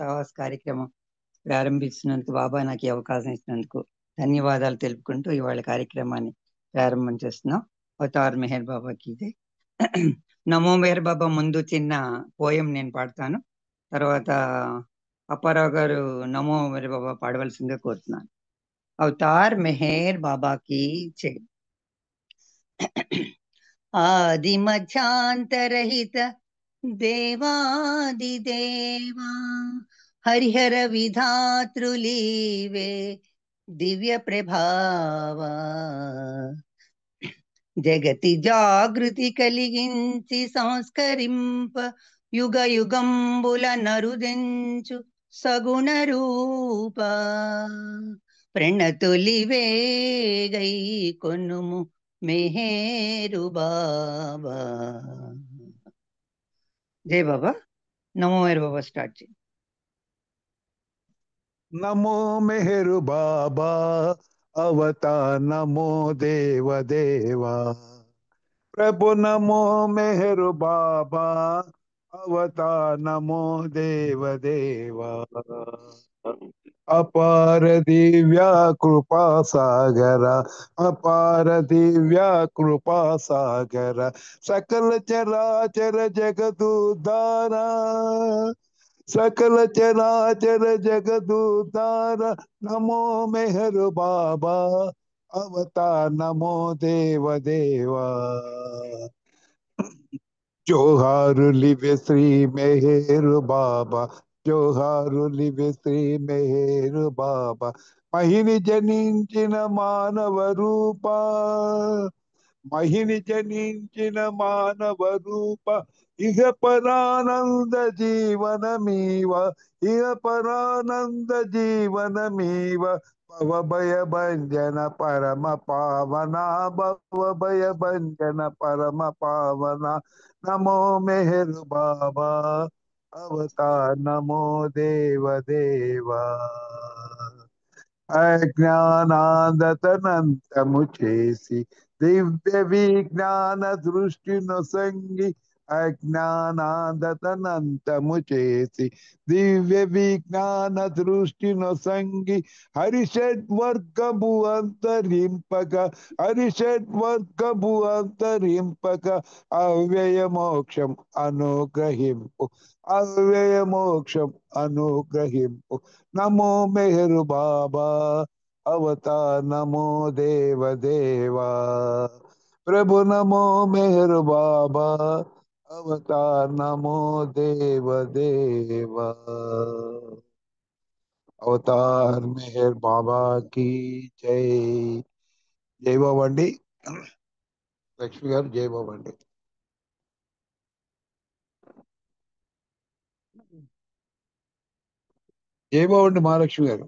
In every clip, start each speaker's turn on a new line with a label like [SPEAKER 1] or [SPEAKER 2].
[SPEAKER 1] సహవాస్ కార్యక్రమం ప్రారంభిస్తున్నందుకు బాబా నాకు ఈ అవకాశం ఇచ్చినందుకు ధన్యవాదాలు తెలుపుకుంటూ ఇవాళ కార్యక్రమాన్ని ప్రారంభం చేస్తున్నాం. అవతార్ మెహర్ బాబాకి జై. నమో మెహర్ బాబా ముందు చిన్న పోయం నేను పాడతాను. తర్వాత అప్పారావు గారు నమో మెహర్ బాబా పాడవలసిందిగా కోరుతున్నాను. అవతార్ మెహర్ బాబాకి జై. ఆది మధ్యాంతరహిత దేవాదిదేవా హరిహర విధాతృలీవే దివ్య ప్రభావా జగతి జాగృతి కలిగించి సంస్కరింప యుగ యుగంబుల నరుదెంచు సగుణ రూప ప్రణతులివేగై కొనుము మెహేరు బాబా. జై బాబా. నమో మెహర్ బాబా స్టార్ట్ చేయి.
[SPEAKER 2] నమో మెహరు బాబా అవతార్ నమో దేవ దేవా ప్రభు నమో మెహరు బాబా అవతార్ నమో దేవ దేవా అపార దివ్య కృపా సాగర అపార దివ్య కృపా సాగర సకల చరాచర జగదుద్ధారా सकल चराचर जगदूतार नमो मेहर बाबा अवतार नमो देव देवा जोहार लिवे श्री मेहर बाबा जोहार लिवे श्री मेहर बाबा महिनि जनिंचिन मानव रूपा महिनि जनिंచిన మానవ రూప ఇహ పరానంద జీవనమీవ ఇహ పరానంద జీవనమీవ భవ భయ భంజన పరమ పావన భవ భయ భంజన పరమ పావన నమో మెహరు బాబా అవతార్ నమో దేవ దేవా అజ్ఞానాందతనంతము చేసి దివ్య విజ్ఞాన దృష్టి నొసంగి అజ్ఞానాందతనంతము చేసి దివ్య విజ్ఞాన దృష్టి నొసంగి హరిషడ్వర్గము అంతరింపక హరిషడ్వర్గము అంతరింపక అవ్యయ మోక్షం అనుగ్రహింపు అవ్యయ మోక్షం అనుగ్రహింపు నమో మెహరు బాబా అవతార్ నమో దేవ దేవా ప్రభు నమో మెహరు బాబా అవతార్ నమో దేవ దేవా అవతార్ మెహర్ బాబా కి జై. జై బాబా అండి. లక్ష్మి గారు జై బాబా అండి. జై బాబా అండి మహాలక్ష్మి గారు.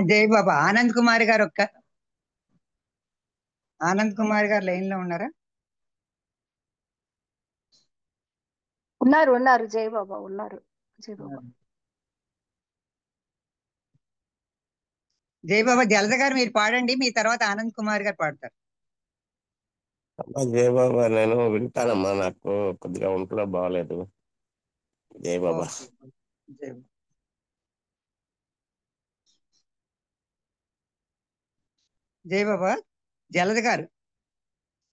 [SPEAKER 1] జై బాబా. ఆనంద్ కుమార్ గారు ఆనంద్ కుమార్ గారు లైన్ లో ఉన్నారా?
[SPEAKER 3] ఉన్నారు ఉన్నారు జై బాబా ఉన్నారు. జై బాబా.
[SPEAKER 1] జై బాబా. జలద గారు మీరు పాడండి, మీ తర్వాత ఆనంద్ కుమార్ గారు పాడతారు.
[SPEAKER 4] జై బాబా. నేను వింటానమ్మా, నాకు కొద్దిగా ఒంట్లో బాగాలేదు. జై బాబా.
[SPEAKER 1] జై బాబా. జై బాబా. జలద గారు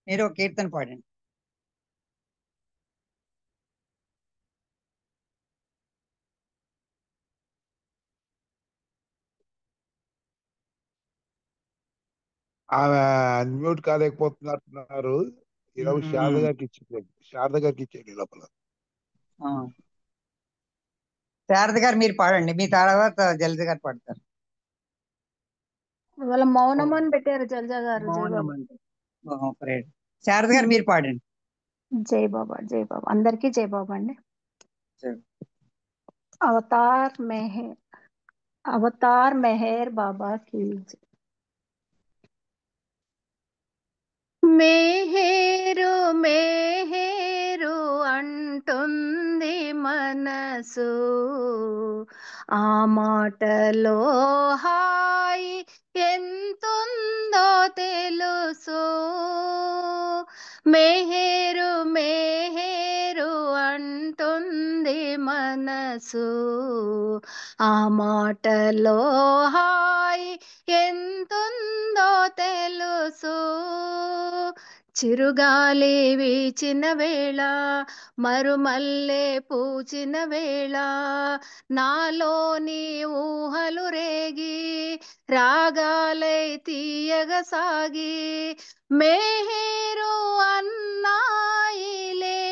[SPEAKER 1] మీరు ఒక కీర్తన పాడండి.
[SPEAKER 2] ఆమె అన్మ్యూట్ కాలేకపోతున్నట్టున్నారు. ఈరోజు శారద గారికి ఇచ్చేయండి లోపల.
[SPEAKER 1] శారద గారు మీరు పాడండి, మీ తర్వాత జలద గారు పాడతారు.
[SPEAKER 3] వాళ్ళ మౌనం అని పెట్టారు జల్జా గారు. జై బాబా.
[SPEAKER 1] శారద గారు మీరు పాడండి.
[SPEAKER 3] జై బాబా. జై బాబా. అందరికీ జై బాబా అండి. अवतार मेहर बाबा की जय। మేహేరు మేహేరు అంటుంది మనసు, ఆ మాటలో హాయి ఎంతుందో తెలుసు. మేహేరు మేహేరు అంటుంది మనసు, ఆ మాటలో హాయి ఎంతుందో తెలుసు. చిరుగాలి వీచిన వేళ, మరుమల్లె పూచిన వేళ, నాలోని ఊహలు రేగి రాగాలై తీయగ సాగి మేహేరు అన్నాయిలే.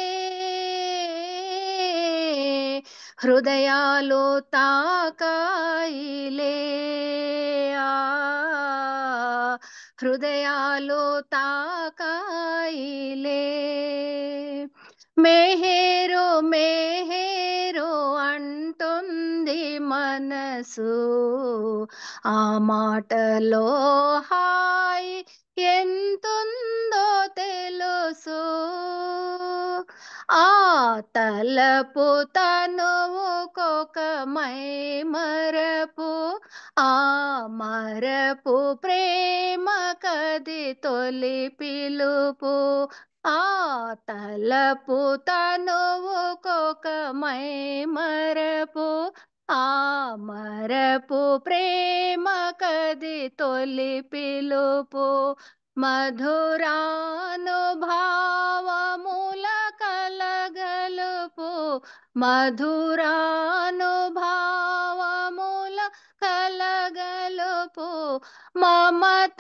[SPEAKER 3] హృదయాలు తాకాయిలే, హృదయాలు తాకాయిలే. మేహేరు మేహేరు అంటుంది మనసు, ఆ మాటలో హాయి ఎంతుందో తెలుసు. ఆ తలపు తనువుకొక మై మరపు, ఆ మరపు ప్రేమ కది తొలి పిలుపు. ఆ తలపు తనువుకొక మై మరపు, ఆ మరపు ప్రేమ కది తొలి పిలుపు. మధురానుభావముల కలగలుపు, మధురానుభావముల కలగలుపు. మమతానురాగముల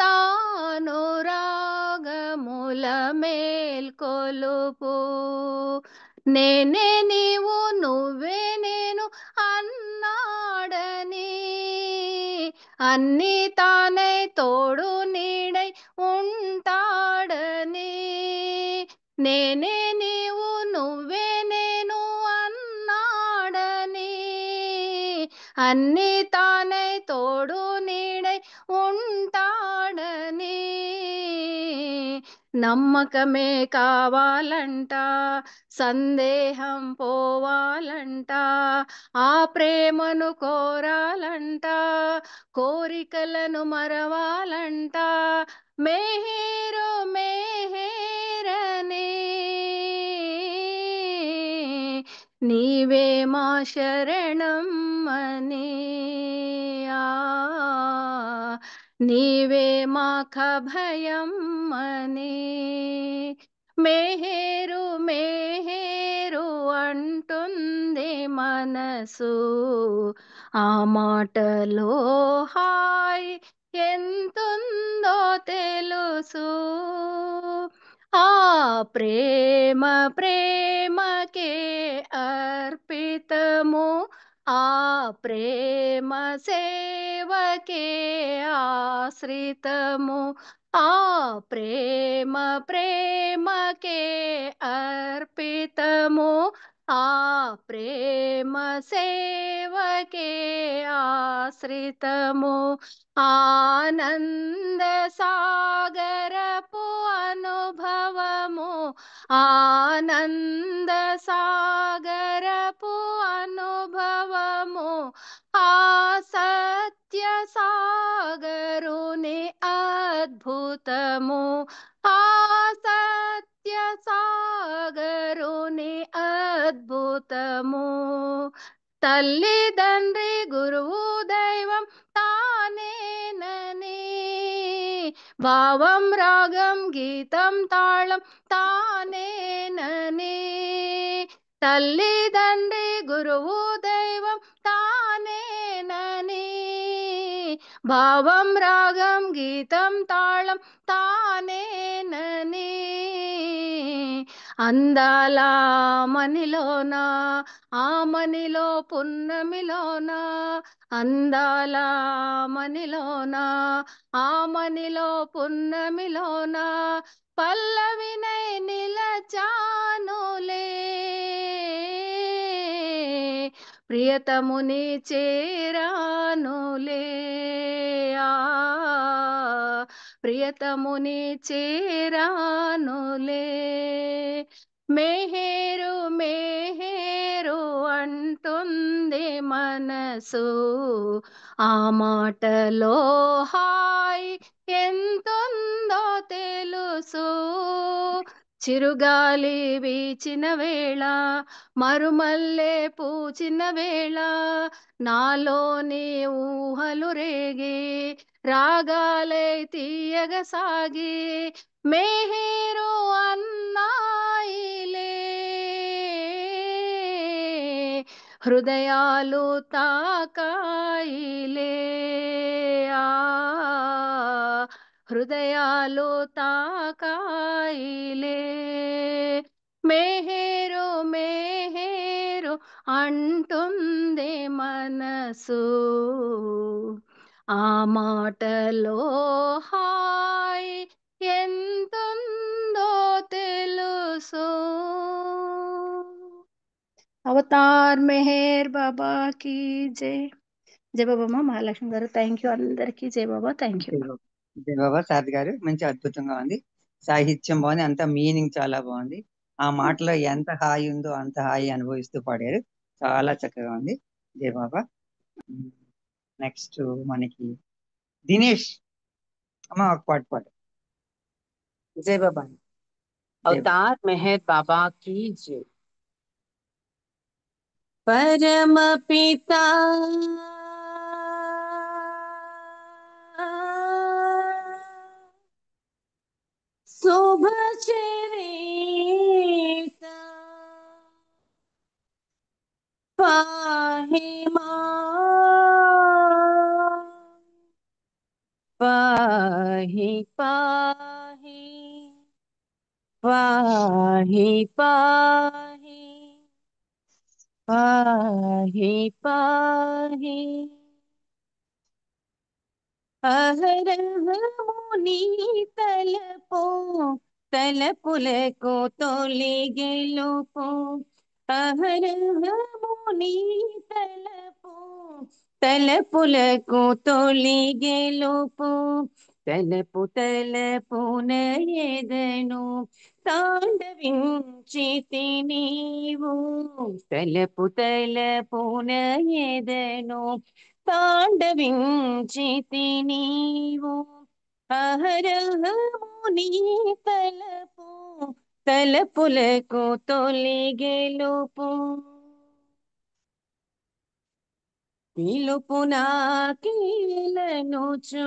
[SPEAKER 3] మేల్కొలుపు. నేనే నీవు నువ్వే నేను అన్నాడని, అన్ని తానై తోడు నీడై ఉంటాడని. నేనే నీవు నువ్వే నేను అన్నాడని, అన్ని తానై తోడు నీడై ఉంటాడని. నమ్మకమే కావాలంట, సందేహం పోవాలంట, ఆ ప్రేమను కోరాలంట, కోరికలను మరవాలంట. మేహేరు మేహేరని, నీవే మా శరణం అని, నీవే మాక భయం అని. మేహేరు మేహేరు అంటుంది మనసు, ఆ మాటలో హాయి ఎంతుందో తెలుసు. ఆ ప్రేమ ప్రేమకే అర్పితము, ఆ ప్రేమ సేవకే ఆశ్రితము. ఆ ప్రేమ ప్రేమకే అర్పితము, ఆ ప్రేమ సేవకే ఆశ్రితము. ఆనంద సాగరపు అనుభవము, ఆనంద సాగరపు అనుభవము, ఆ సత్య సాగరుని అద్భుతము, ఆ సత్య సాగరుని అద్భుతము. తల్లిదండ్రి గురువు దైవం తానేనని, భావం రాగం గీతం తాళం తానేనని. తల్లిదండ్రి గురువు దైవం తానేనని, భావం రాగం గీతం తాళం తానేనని. అందాల మనిలోన, ఆ మనిలో పున్నమిలోన, అందాల మనిలోన, ఆ మనిలో పున్నమిలోన, పల్లవినై నిలచానులే. ప్రియతముని చేరానులే ఆ, ప్రియతముని చేరానులే. మెహేరు మెహేరు అంటుంది మనసు, ఆ మాటలో హాయ్ ఎంతుందో తెలుసు. చిరుగాలి వీచిన వేళ, మరుమల్లె పూచిన వేళ, నాలోని ఊహలు రేగి రాగాలై తీయగ సాగి మెహేరు అన్నాయిలే. హృదయాలు తాకాయిలే ఆ, హృదయాలు తాకాయిలే. మెహేరు మెహేరు అంటుంది మనసు, ఆ మాటలో హాయ్ ఎంతుందో తెలుసు. అవతార్ మెహర్ బాబా की జై. జై బాబా మా మహాలక్ష్మి గారు. థ్యాంక్ యూ అందరికీ. జై బాబా. Thank you.
[SPEAKER 1] జై బాబా. సారథి గారు మంచి అద్భుతంగా ఉంది, సాహిత్యం బాగుంది, అంత మీనింగ్ చాలా బాగుంది. ఆ మాటలో ఎంత హాయి ఉందో అంత హాయి అనుభవిస్తూ పాడారు, చాలా చక్కగా ఉంది. జై బాబా. నెక్స్ట్ మనకి దినేష్ అమ్మ ఒక పాట పాడు.
[SPEAKER 5] जय बाबा।
[SPEAKER 1] జై
[SPEAKER 5] अवतार मेहर बाबा की जय। परम पिता शुभ चरिता पाहि मां, पाहि पाहि पाहि पाहि पाहि पाहि। अहरह मुनि तलपो तलपुलको तोलिगेलोपो। अहरह मुनि तलपो तलपुलको तोलिगेलोपो। తలపు తలపున ఎదను తాండవించితి నీవు. తలపు తలపున ఎదను తాండవించితి నీవు. అహరహముని తలపు తలపులకు తొలిగెలుపు. పిలుపు నాకీలనుచు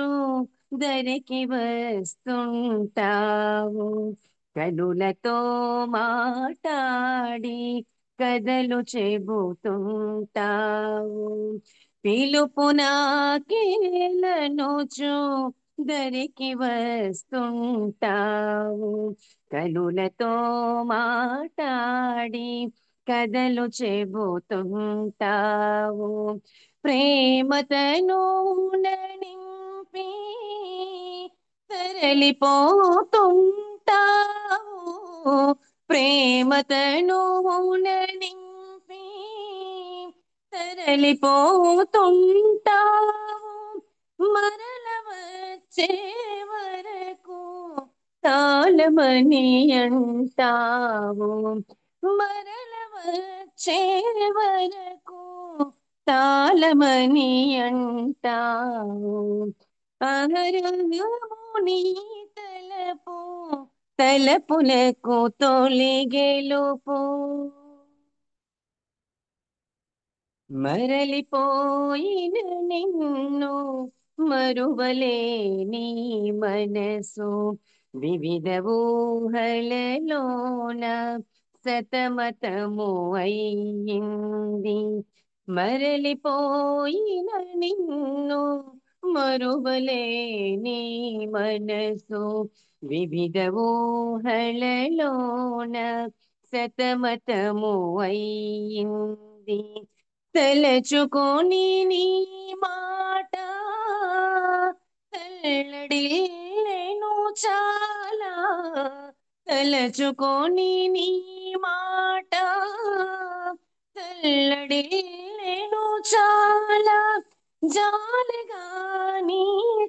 [SPEAKER 5] దరికి వస్తుంటావు. కనులతో మాట్లాడి కథలు చెబుతుంటావు. పిలుపు నాకీలనుచు దరికి వస్తుంటావు. కనులతో మాట్లాడి కథలు చెబుతుంటావు. ప్రేమతను నింపి తరలిపోతుంటావు. ప్రేమతను నింపి తరలిపోతుంటావు. మరల వచ్చే వరకు తాళమని అంటావు. మరల వచ్చే వరకు తాళమని అంటావు. అహరముని తలపు తలపులకు తొలిగెలుపు. మరలిపోయిన నిన్ను మరువలేని మనసు వివిధ ఊహలలోన సతమతము అయ్యింది. మరలిపోయిన నిన్ను మరువలేని మనసు వివిధ ఊహలలోన సతమతము అయ్యింది. తలచుకొని నీ మాట తల్లడిల్లేను చాలా. తలచుకొని నీ మాట తల్లడిల్లేను చాలా జాలిగా నీ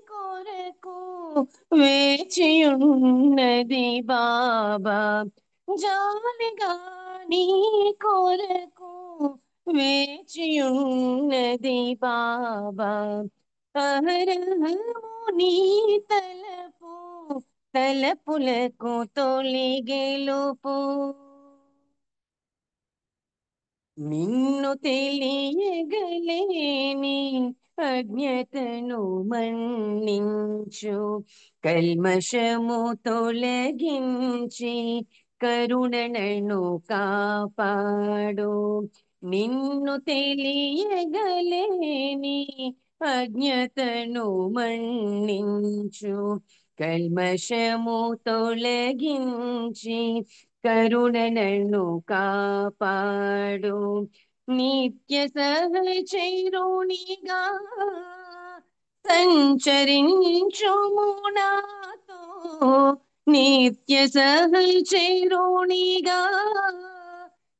[SPEAKER 5] కొరకు వేచియున్నది బాబా, జాలిగా నీ కొరకు వేచియున్నది బాబా. అహరహము నీ తలపు తలపులకు తొలి గెలుపు, నిన్ను తెలియగలేని అజ్ఞతను మన్నించు, కల్మషము తొలగించి కరుణను కాపాడు. నిన్ను తెలియగలేని అజ్ఞతను మన్నించు, కల్మషము తొలగించి కరుణను కాపాడు. నిత్య సహచరునిగా సంచరించుము నాతో, నిత్య సహచరునిగా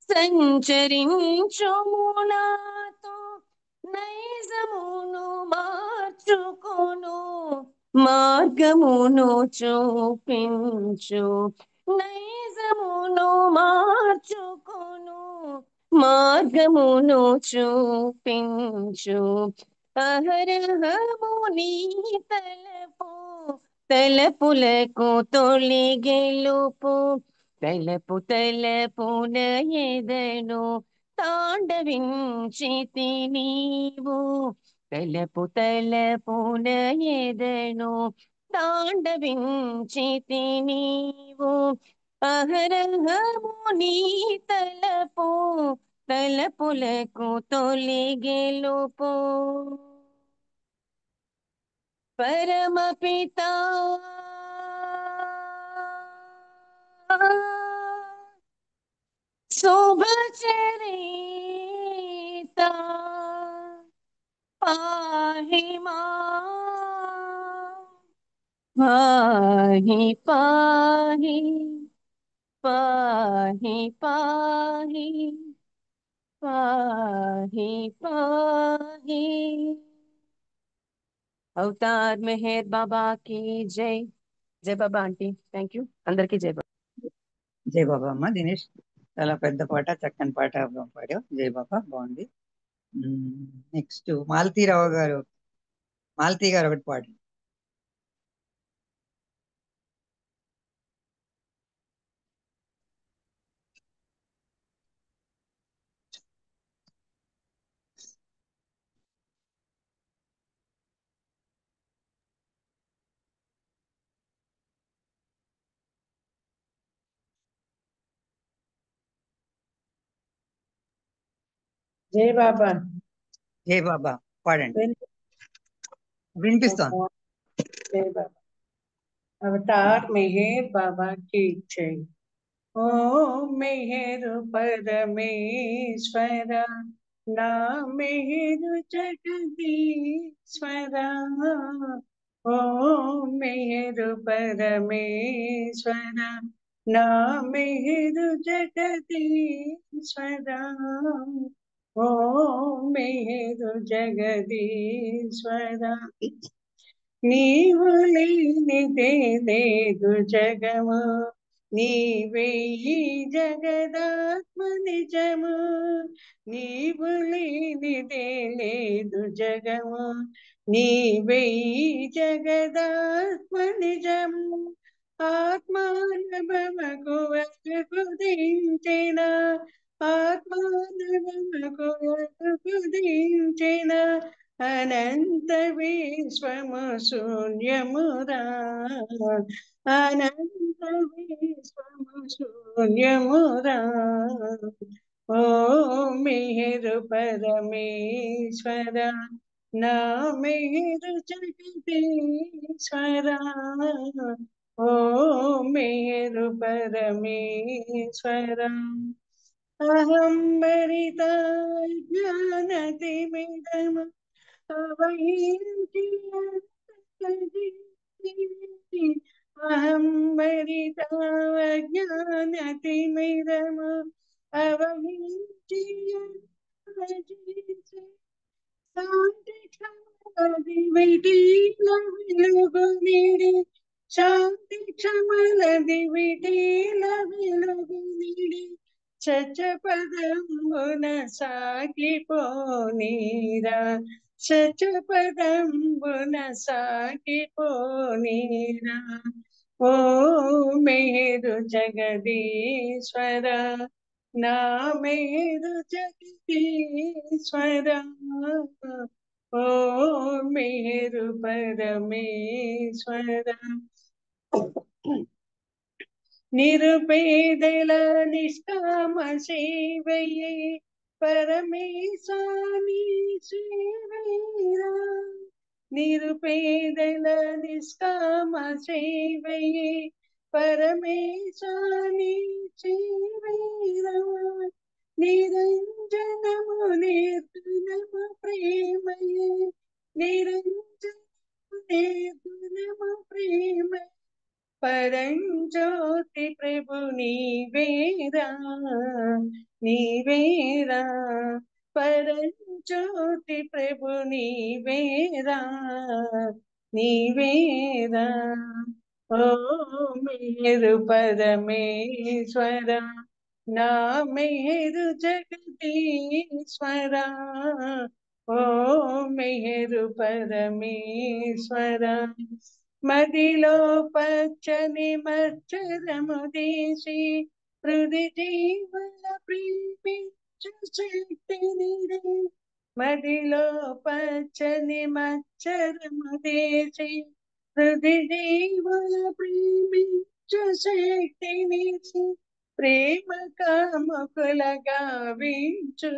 [SPEAKER 5] సంచరించుము నాతో, నైజమును మార్చుకొను మార్గమును చూపించు, నైజమును మార్చుకొను మార్గమును చూపించు. అహరహము నీ తలపు తలపులకు తొలి గెలుపు, తలపు తలపున ఎదను తాండవించితి నీవు, తలపు తలపున ఎదను తాండవించితి నీవు. అహరహము నీ తలపు తలపులకు తొలి గెలుపు. పరమపిత శుభచరిత పాహి మాం, పాహి పాహి పాహి పాహి పాహి పాహి. అవతార్ మెహర్ బాబా की జై. జై బాబా ఆంటీ, థ్యాంక్ యూ. అందరికీ జై బాబా.
[SPEAKER 1] జై బాబా అమ్మ. దినేష్ చాలా పెద్ద పాట, చక్కని పాట పాడావు. జై బాబా, బాగుంది. నెక్స్ట్ మాలతీరావు గారు, మాలతీ గారు ఒకటి పాడు.
[SPEAKER 6] జై బాబా.
[SPEAKER 1] జై బాబా పాడండి, వినిపిస్తోంది.
[SPEAKER 6] జై బాబా. అవతార్ మెహర్ బాబా की जय. ఓం మెహరు పరమేశ్వర, నా మెహరు జగదీశ్వర. ఓం మెహరు పరమేశ్వర, నా మెహరు జగదీశ్వర. ఓం మెహరు జగదీశ్వర. నీవు లేనిదే లేదు జగము, నీవే ఈ జగదాత్మ నిజము. నీవు లేనిదే లేదు జగము, నీవే ఈ జగదాత్మ నిజము. ఆత్మానుభవకు కుదించిన, ఆత్మానుభవకు కుదించిన అనంత విశ్వము శూన్యమురా, అనంత విశ్వము శూన్యమురా. ఓ మెహరు పరమేశ్వర, నా మెహరు జగదీశ్వర. ఓ మెహరు పరమేశ్వర. అహం భరిత జ్ఞానతిమిరము అహం భరిత జ్ఞానతిమిరము అవహించి శాంతి క్షమలది విటీల వెలుగు నీడి శాంతి క్షమలది విటీల వెలుగు నీడి సత్యపదంబున సాగిపోనీరా సత్యపదంబున సాగిపోనీరా ఓ మేరు జగదీశ్వర నా మేరు జగదీశ్వర ఓ మేరు పరమేశ్వర నిరుపేదల నిష్కామ సేవయే పరమేశాని సేవైరా నిరుపేదల నిష్కామ సేవయే పరమేశాని సేవైరా నిరంజనము నిర్గుణము ప్రేమయే నిరంజనము నిర్గుణము ప్రేమయే పరంజ్యోతి ప్రభు నీవేరా నీవేరా పరంజ్యోతి ప్రభు నీవేరా నీవేరా ఓ మేరు పరమేశ్వర నా మేరు జగదీశ్వర ఓ మేరు పరమేశ్వర మదిలో పచ్చని మచ్చరము తీసి హృది జీవుల ప్రేమించు శక్తిని మదిలో పచ్చని మచ్చరము తీసి హృది జీవుల ప్రేమించు శక్తిని ప్రేమ కామకుల గావించు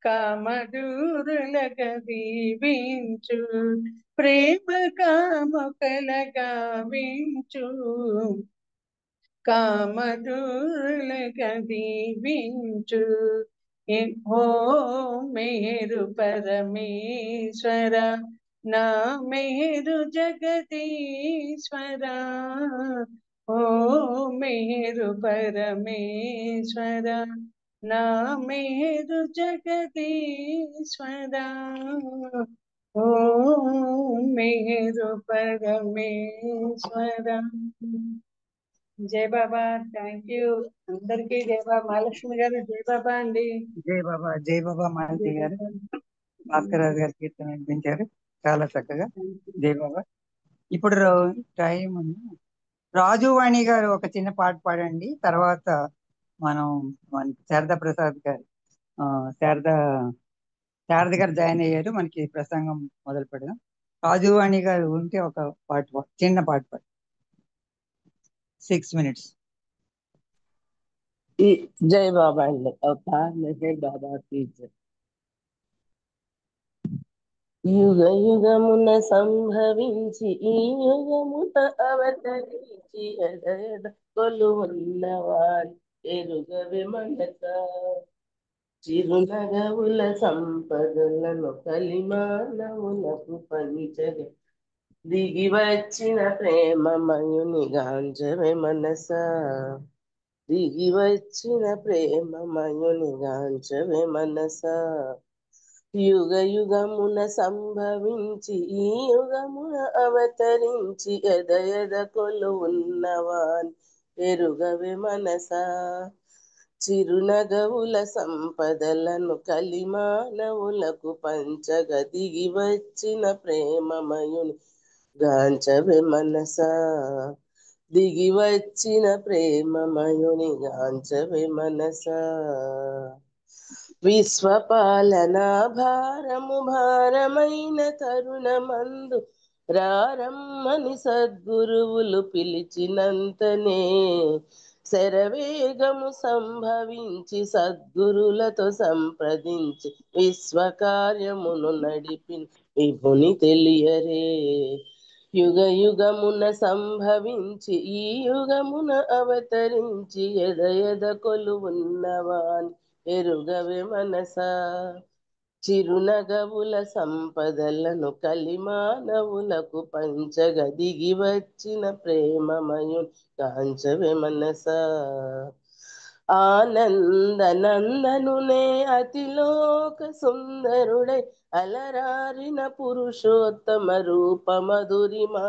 [SPEAKER 6] కామదూరులగా దీవించు ప్రేమ కామకుల గావించు కామదూరులగా దీవించు ఓ మేరు పరమేశ్వర నా మేరు జగదీశ్వర ఓ మేరు పరమేశ్వర నా మేరు జగదీశ్వర ఓ మేరు పరమేశ్వర జై బాబా థ్యాంక్ యూ అందరికీ జై బాబా మహాలక్ష్మి గారు జై బాబా అండి
[SPEAKER 1] జై బాబా మాలతి గారు భాస్కరరావు గారి కీర్తన వినిపించారు చాలా చక్కగా జై బాబా. ఇప్పుడు టైం రాజువాణి గారు ఒక చిన్న పాట పాడండి, తర్వాత మనం మనకి శారదా ప్రసాద్ గారు శారద గారు జాయిన్ అయ్యారు, మనకి ప్రసంగం మొదలు పెడదాం. రాజువాణి గారు ఉంటే ఒక పాట చిన్న పాట పాడు 6 minutes.
[SPEAKER 7] జై బాబా అండి. అవతార్ మెహర్ బాబా की जय. యుగ యుగమున సంభవించి ఈ యుగమున అవతరించి ఎడెడ కొలువున్నవారి ఎరుగవి మనక చిరునగవుల సంపదలను కలిమానవులకు పంచగ దిగి వచ్చిన ప్రేమమయుని గాంజవే మనస దిగి వచ్చిన ప్రేమమయుని గాంచవే మనస యుగ యుగమున సంభవించి ఈ యుగమున అవతరించి ఎద ఎద కొలువున్నవాని ఎరుగవే మనస చిరునగవుల సంపదలను కలిమానవులకు పంచగ దిగి వచ్చిన ప్రేమమయుని గాంచవే మనస దిగి వచ్చిన ప్రేమమయుని గాంచవే మనస విశ్వపాలనా భారము భారమైన తరుణమందు రారమ్మని సద్గురువులు పిలిచినంతనే శరవేగము సంభవించి సద్గురులతో సంప్రదించి విశ్వకార్యమును నడిపి విభుని తెలియరే యుగ యుగమున సంభవించి ఈ యుగమున అవతరించి ఎద ఎద కొలువున్నవాని ఎరుగవే మనస చిరునగవుల సంపదలను కలిమానవులకు పంచగ దిగి వచ్చిన ప్రేమమయుని కాంచవే మనస ఆనందనందనునే అతిలోక సుందరుడై అలరారిన పురుషోత్తమ రూప మధురిమా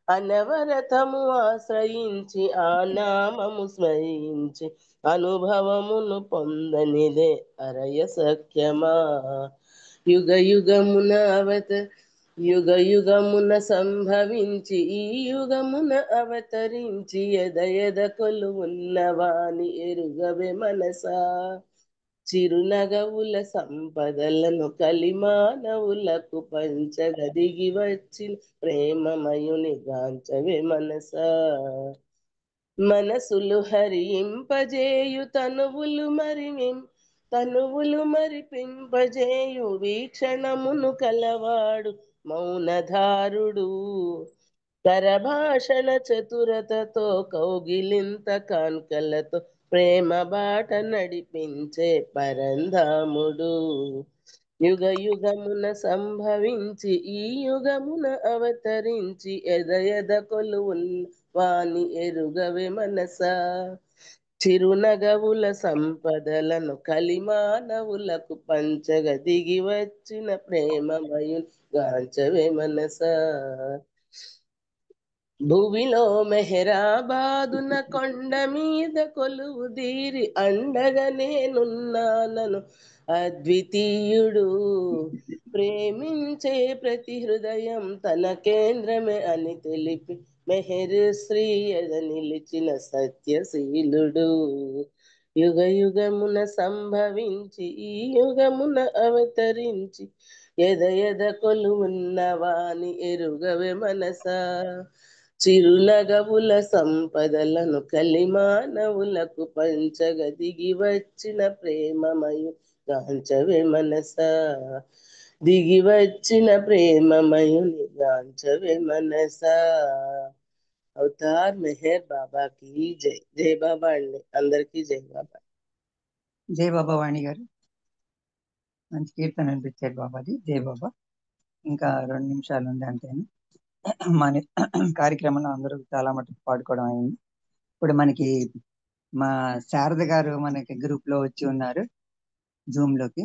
[SPEAKER 7] అనవరతము ఆశ్రయించి ఆ నామము స్మరించి అనుభవమును పొందనిదే అరయ సఖ్యమా యుగ యుగమున సంభవించి ఈ యుగమున అవతరించి ఎద కొలువున్నవాని ఎరుగవే మనసా చిరునగవుల సంపదలను కలిమానవులకు పంచగదిగి వచ్చిన ప్రేమమయుని గాంచవే మనసా మనసులు హరింపజేయు తనువులు మరిపింపజేయు వీక్షణమును కలవాడు మౌనధారుడు కరభాషణ చతురతతో కౌగిలింత కాన్కలతో ప్రేమ బాట నడిపించే పరంధాముడు యుగమున సంభవించి ఈ యుగమున అవతరించి ఎద కొలువున్న వాని ఎరుగవే మనసా చిరునగవుల సంపదలను కలిమానవులకు పంచగ దిగి వచ్చిన ప్రేమమయుని గాంచవే మనసా భువిలో మెహరాబాదున కొండ మీద కొలువు దీరి అండగా నేనున్నానను అద్వితీయుడు ప్రేమించే ప్రతి హృదయం తన కేంద్రమే అని తెలిపి మెహర్ శ్రీ ఎద నిలిచిన సత్యశీలుడు యుగమున సంభవించి ఈ యుగమున అవతరించి ఎద కొలువున్న వాని ఎరుగవే మనసా చిరునగవుల సంపదలను కలిమానవులకు పంచగ దిగి వచ్చిన ప్రేమమయు గాంచవే మనసా దిగి వచ్చిన ప్రేమమయుని గాంచవే మనసా అవతార్ మెహర్ బాబాకి జై జై బాబా అండి అందరికీ జై బాబా
[SPEAKER 1] జై బాబా వాణి గారు మంచి కీర్తన అనిపించారు బాబాది. జై బాబా. ఇంకా 2 నిమిషాలు ఉంది అంతేను. మన కార్యక్రమంలో అందరూ చాలా మటుకు పాడుకోవడం అయింది. ఇప్పుడు మనకి మా శారద గారు మనకి గ్రూప్ లో వచ్చి ఉన్నారు జూమ్ లోకి.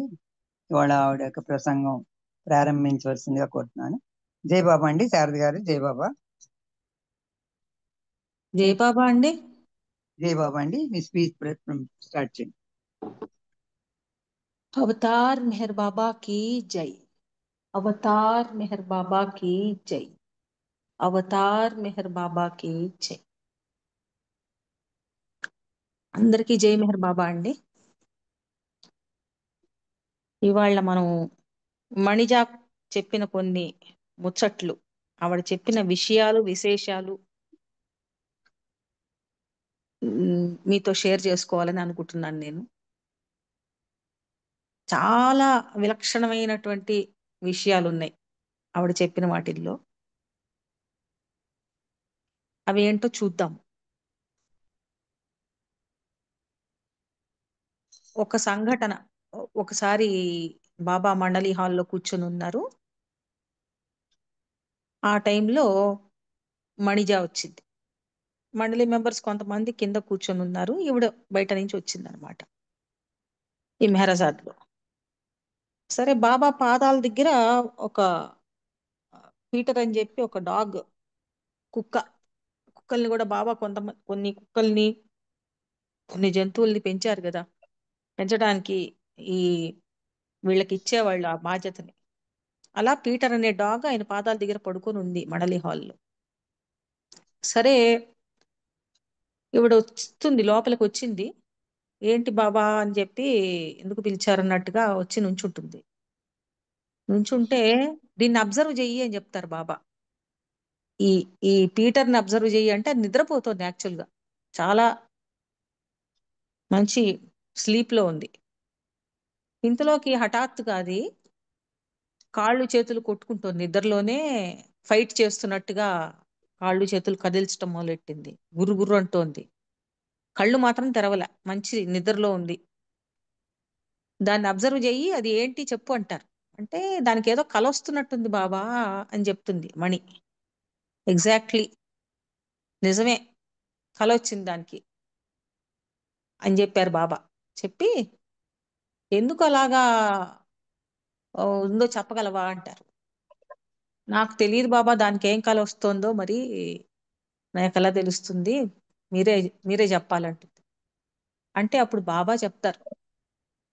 [SPEAKER 1] ఇవాళ ఆవిడ యొక్క ప్రసంగం ప్రారంభించవలసిందిగా కోరుతున్నాను. జై బాబా అండి శారద గారు. జై బాబా.
[SPEAKER 8] జై బాబా అండి.
[SPEAKER 1] జై బాబా అండి. మీ స్పీచ్ స్టార్ట్ చేయండి.
[SPEAKER 8] అవతార్ మెహర్ బాబా की जय. అవతార్ మెహర్ బాబా की जय. అవతార్ మెహర్ బాబా की जय. అందరికీ జై మెహర్ బాబా అండి. ఇవాళ మనం మణిజా చెప్పిన కొన్ని ముచ్చట్లు, ఆవిడ చెప్పిన విషయాలు విశేషాలు మీతో షేర్ చేసుకోవాలని అనుకుంటున్నాను. నేను చాలా విలక్షణమైనటువంటి విషయాలు ఉన్నాయి ఆవిడ చెప్పిన వాటిల్లో. అవి ఏంటో చూద్దాం. ఒక సంఘటన, ఒకసారి బాబా మండలి హాల్లో కూర్చొని ఉన్నారు. ఆ టైంలో మణిజా వచ్చింది. మండలి మెంబర్స్ కొంతమంది కింద కూర్చొని ఉన్నారు, ఈవిడ బయట నుంచి వచ్చింది అనమాట ఈ మెహరాజాద్ లో. సరే, బాబా పాదాల దగ్గర ఒక పీటర్ అని చెప్పి ఒక డాగ్, కుక్కల్ని కూడా బాబా కొన్ని కుక్కల్ని కొన్ని జంతువుల్ని పెంచారు కదా, పెంచడానికి ఈ వీళ్ళకి ఇచ్చేవాళ్ళు ఆ బాధ్యతని. అలా పీటర్ అనే డాగ్ ఆయన పాదాల దగ్గర పడుకొని ఉంది మండలి హాల్లో. సరే, ఈవిడ వస్తుంది, లోపలికి వచ్చింది. ఏంటి బాబా అని చెప్పి ఎందుకు పిలిచారన్నట్టుగా వచ్చి నుంచుంటుంది. నుంచుంటే దీన్ని అబ్జర్వ్ చెయ్యి అని చెప్తారు బాబా. ఈ ఈ పీటర్ని అబ్జర్వ్ చెయ్యి అంటే అది నిద్రపోతుంది. యాక్చువల్గా చాలా మంచి స్లీప్ లో ఉంది. ఇంతలోకి హఠాత్తుగా అది కాళ్ళు చేతులు కొట్టుకుంటుంది. నిద్రలోనే ఫైట్ చేస్తున్నట్టుగా కాళ్ళు చేతులు కదిల్చడం మొదలెట్టింది. గుర్రు అంటోంది. కళ్ళు మాత్రం తెరవలే, మంచి నిద్రలో ఉంది. దాన్ని అబ్జర్వ్ చెయ్యి, అది ఏంటి చెప్పు అంటారు. అంటే దానికి ఏదో కల వస్తున్నట్టుంది బాబా అని చెప్తుంది మణి. ఎగ్జాక్ట్లీ నిజమే, కల వచ్చింది దానికి. అని చెప్పారు బాబా. చెప్పి ఎందుకు అలాగా ఉందో చెప్పగలవా అంటారు. నాకు తెలియదు బాబా, దానికి ఏం కల వస్తుందో మరి నాకు ఎలా తెలుస్తుంది, మీరే మీరే చెప్పాలంటుంది. అంటే అప్పుడు బాబా చెప్తారు,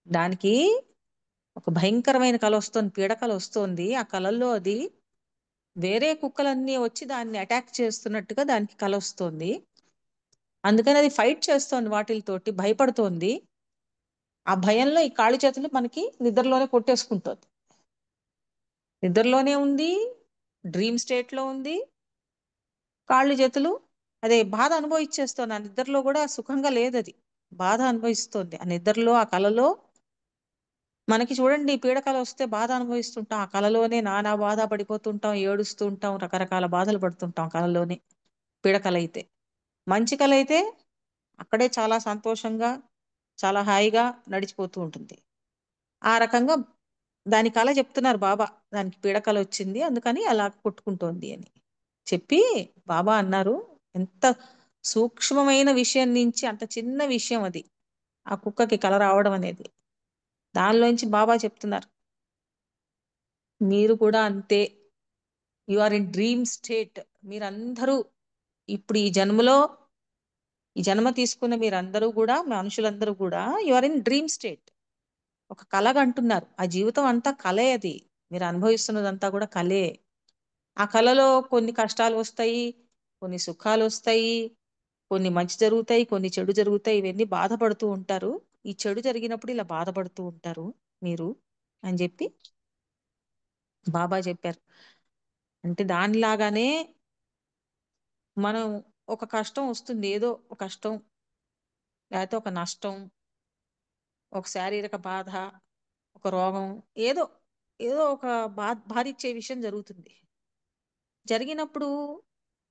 [SPEAKER 8] దానికి ఒక భయంకరమైన కల వస్తుంది, పీడకల వస్తుంది. ఆ కలల్లో అది వేరే కుక్కలన్నీ వచ్చి దాన్ని అటాక్ చేస్తున్నట్టుగా దానికి కల వస్తుంది. అందుకని అది ఫైట్ చేస్తోంది, వాటితోటి భయపడుతోంది. ఆ భయంలో ఈ కాళ్ళు చేతులు మనకి నిద్రలోనే కొట్టేసుకుంటుంది. నిద్రలోనే ఉంది, డ్రీమ్ స్టేట్ లో ఉంది, కాళ్ళు చేతులు అదే బాధ అనుభవించేస్తోంది. ఆ నిద్రలో కూడా సుఖంగా లేదు, అది బాధ అనుభవిస్తోంది. ఆ నిద్రలో ఆ కలలో మనకి చూడండి, పీడకల వస్తే బాధ అనుభవిస్తుంటాం. ఆ కలలోనే నానా బాధ పడిపోతుంటాం, ఏడుస్తూ ఉంటాం, రకరకాల బాధలు పడుతుంటాం కలలోనే. పీడకల అయితే. మంచి కల అయితే అక్కడే చాలా సంతోషంగా చాలా హాయిగా నడిచిపోతూ ఉంటుంది. ఆ రకంగా దాని కల చెప్తున్నారు బాబా, దానికి పీడకల వచ్చింది అందుకని అలా కొట్టుకుంటోంది అని చెప్పి బాబా అన్నారు, ఎంత సూక్ష్మమైన విషయం నుంచి అంత చిన్న విషయం అది, ఆ కుక్కకి కల రావడం అనేది. దానిలోంచి బాబా చెప్తున్నారు, మీరు కూడా అంతే, you are in dream state. మీరందరూ ఇప్పుడు ఈ జన్మలో, ఈ జన్మ తీసుకున్న మీరందరూ కూడా, మనుషులందరూ కూడా you are in dream state. ఒక కలగా అంటున్నారు. ఆ జీవితం అంతా కలే, అది మీరు అనుభవిస్తున్నదంతా కూడా కలే. ఆ కలలో కొన్ని కష్టాలు వస్తాయి, కొన్ని సుఖాలు వస్తాయి, కొన్ని మంచి జరుగుతాయి, కొన్ని చెడు జరుగుతాయి. ఇవన్నీ బాధపడుతూ ఉంటారు. ఈ చెడు జరిగినప్పుడు ఇలా బాధపడుతూ ఉంటారు మీరు అని చెప్పి బాబా చెప్పారు. అంటే దానిలాగానే మనం ఒక కష్టం వస్తుంది, ఏదో ఒక కష్టం లేకపోతే ఒక నష్టం, ఒక శారీరక బాధ, ఒక రోగం, ఏదో ఏదో ఒక బాధించే విషయం జరుగుతుంది. జరిగినప్పుడు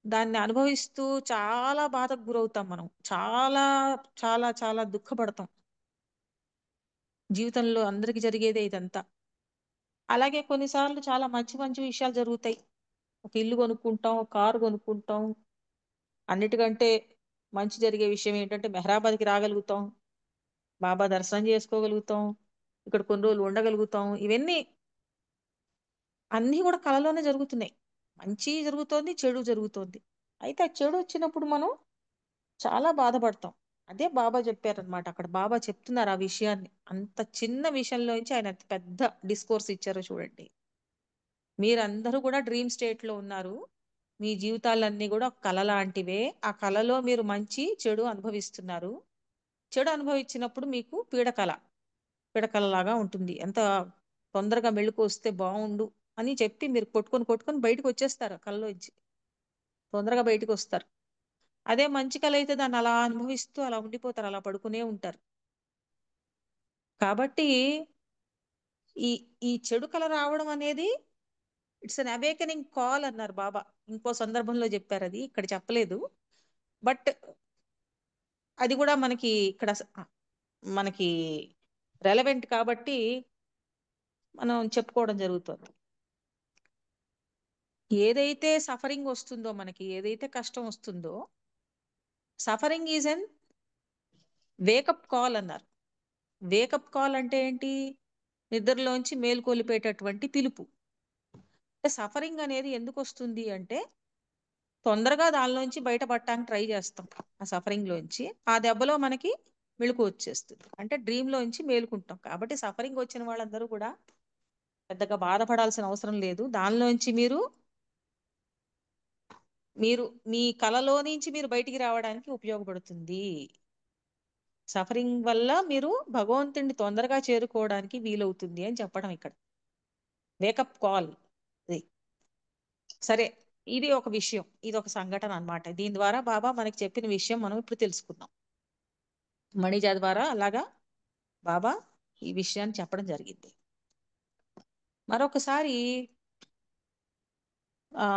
[SPEAKER 8] దాన్ని అనుభవిస్తూ చాలా బాధకు గురవుతాం మనం, చాలా చాలా చాలా దుఃఖపడతాం. జీవితంలో అందరికి జరిగేదే ఇదంతా. అలాగే కొన్నిసార్లు చాలా మంచి మంచి విషయాలు జరుగుతాయి. ఒక ఇల్లు కొనుక్కుంటాం, ఒక కారు కొనుక్కుంటాం. అన్నిటికంటే మంచి జరిగే విషయం ఏంటంటే మెహరాబాద్కి రాగలుగుతాం, బాబా దర్శనం చేసుకోగలుగుతాం, ఇక్కడ కొన్ని రోజులు ఉండగలుగుతాం. ఇవన్నీ అన్నీ కూడా కలలోనే జరుగుతున్నాయి. మంచి జరుగుతోంది, చెడు జరుగుతోంది. అయితే ఆ చెడు వచ్చినప్పుడు మనం చాలా బాధపడతాం. అదే బాబా చెప్పారనమాట. అక్కడ బాబా చెప్తున్నారు ఆ విషయాన్ని. అంత చిన్న విషయంలోంచి ఆయన ఎంత పెద్ద డిస్కోర్స్ ఇచ్చారో చూడండి. మీరందరూ కూడా డ్రీమ్ స్టేట్ లో ఉన్నారు. మీ జీవితాలన్నీ కూడా ఒక కళ లాంటివే. ఆ కళలో మీరు మంచి చెడు అనుభవిస్తున్నారు. చెడు అనుభవించినప్పుడు మీకు పీడకల లాగా ఉంటుంది. ఎంత తొందరగా మెళుకు వస్తే బాగుండు అని చెప్పి మీరు కొట్టుకొని కొట్టుకొని బయటకు వచ్చేస్తారు కళ్ళలోంచి, తొందరగా బయటకు వస్తారు. అదే మంచి కళ అయితే దాన్ని అలా అనుభవిస్తూ అలా ఉండిపోతారు, అలా పడుకునే ఉంటారు. కాబట్టి ఈ ఈ చెడు కళ రావడం అనేది ఇట్స్ అన్ అవేకనింగ్ కాల్ అన్నారు బాబా. ఇంకో సందర్భంలో చెప్పారు, అది ఇక్కడ చెప్పలేదు. బట్ అది కూడా మనకి ఇక్కడ మనకి రెలవెంట్ కాబట్టి మనం చెప్పుకోవడం జరుగుతుంది. ఏదైతే సఫరింగ్ వస్తుందో, మనకి ఏదైతే కష్టం వస్తుందో, suffering is an wake up call అన్నారు. వేకప్ కాల్ అంటే ఏంటి? నిద్రలోంచి మేల్కొలిపేటటువంటి పిలుపు. సఫరింగ్ అనేది ఎందుకు వస్తుంది అంటే తొందరగా దానిలోంచి బయటపడటానికి ట్రై చేస్తాం. ఆ సఫరింగ్ లోంచి ఆ దెబ్బలో మనకి మెళుకు వచ్చేస్తుంది, అంటే డ్రీమ్ లోంచి మేలుకుంటాం. కాబట్టి సఫరింగ్ వచ్చిన వాళ్ళందరూ కూడా పెద్దగా బాధపడాల్సిన అవసరం లేదు. దానిలోంచి మీరు మీ కలలో నుంచి మీరు బయటికి రావడానికి ఉపయోగపడుతుంది. సఫరింగ్ వల్ల మీరు భగవంతుడిని తొందరగా చేరుకోవడానికి వీలవుతుంది అని చెప్పడం ఇక్కడ వేకప్ కాల్. సరే, ఇది ఒక విషయం, ఇది ఒక సంఘటన అన్నమాట. దీని ద్వారా బాబా మనకి చెప్పిన విషయం మనం ఇప్పుడు తెలుసుకుందాం. మణిజ ద్వారా అలాగా బాబా ఈ విషయాన్ని చెప్పడం జరిగింది. మరొకసారి ఆ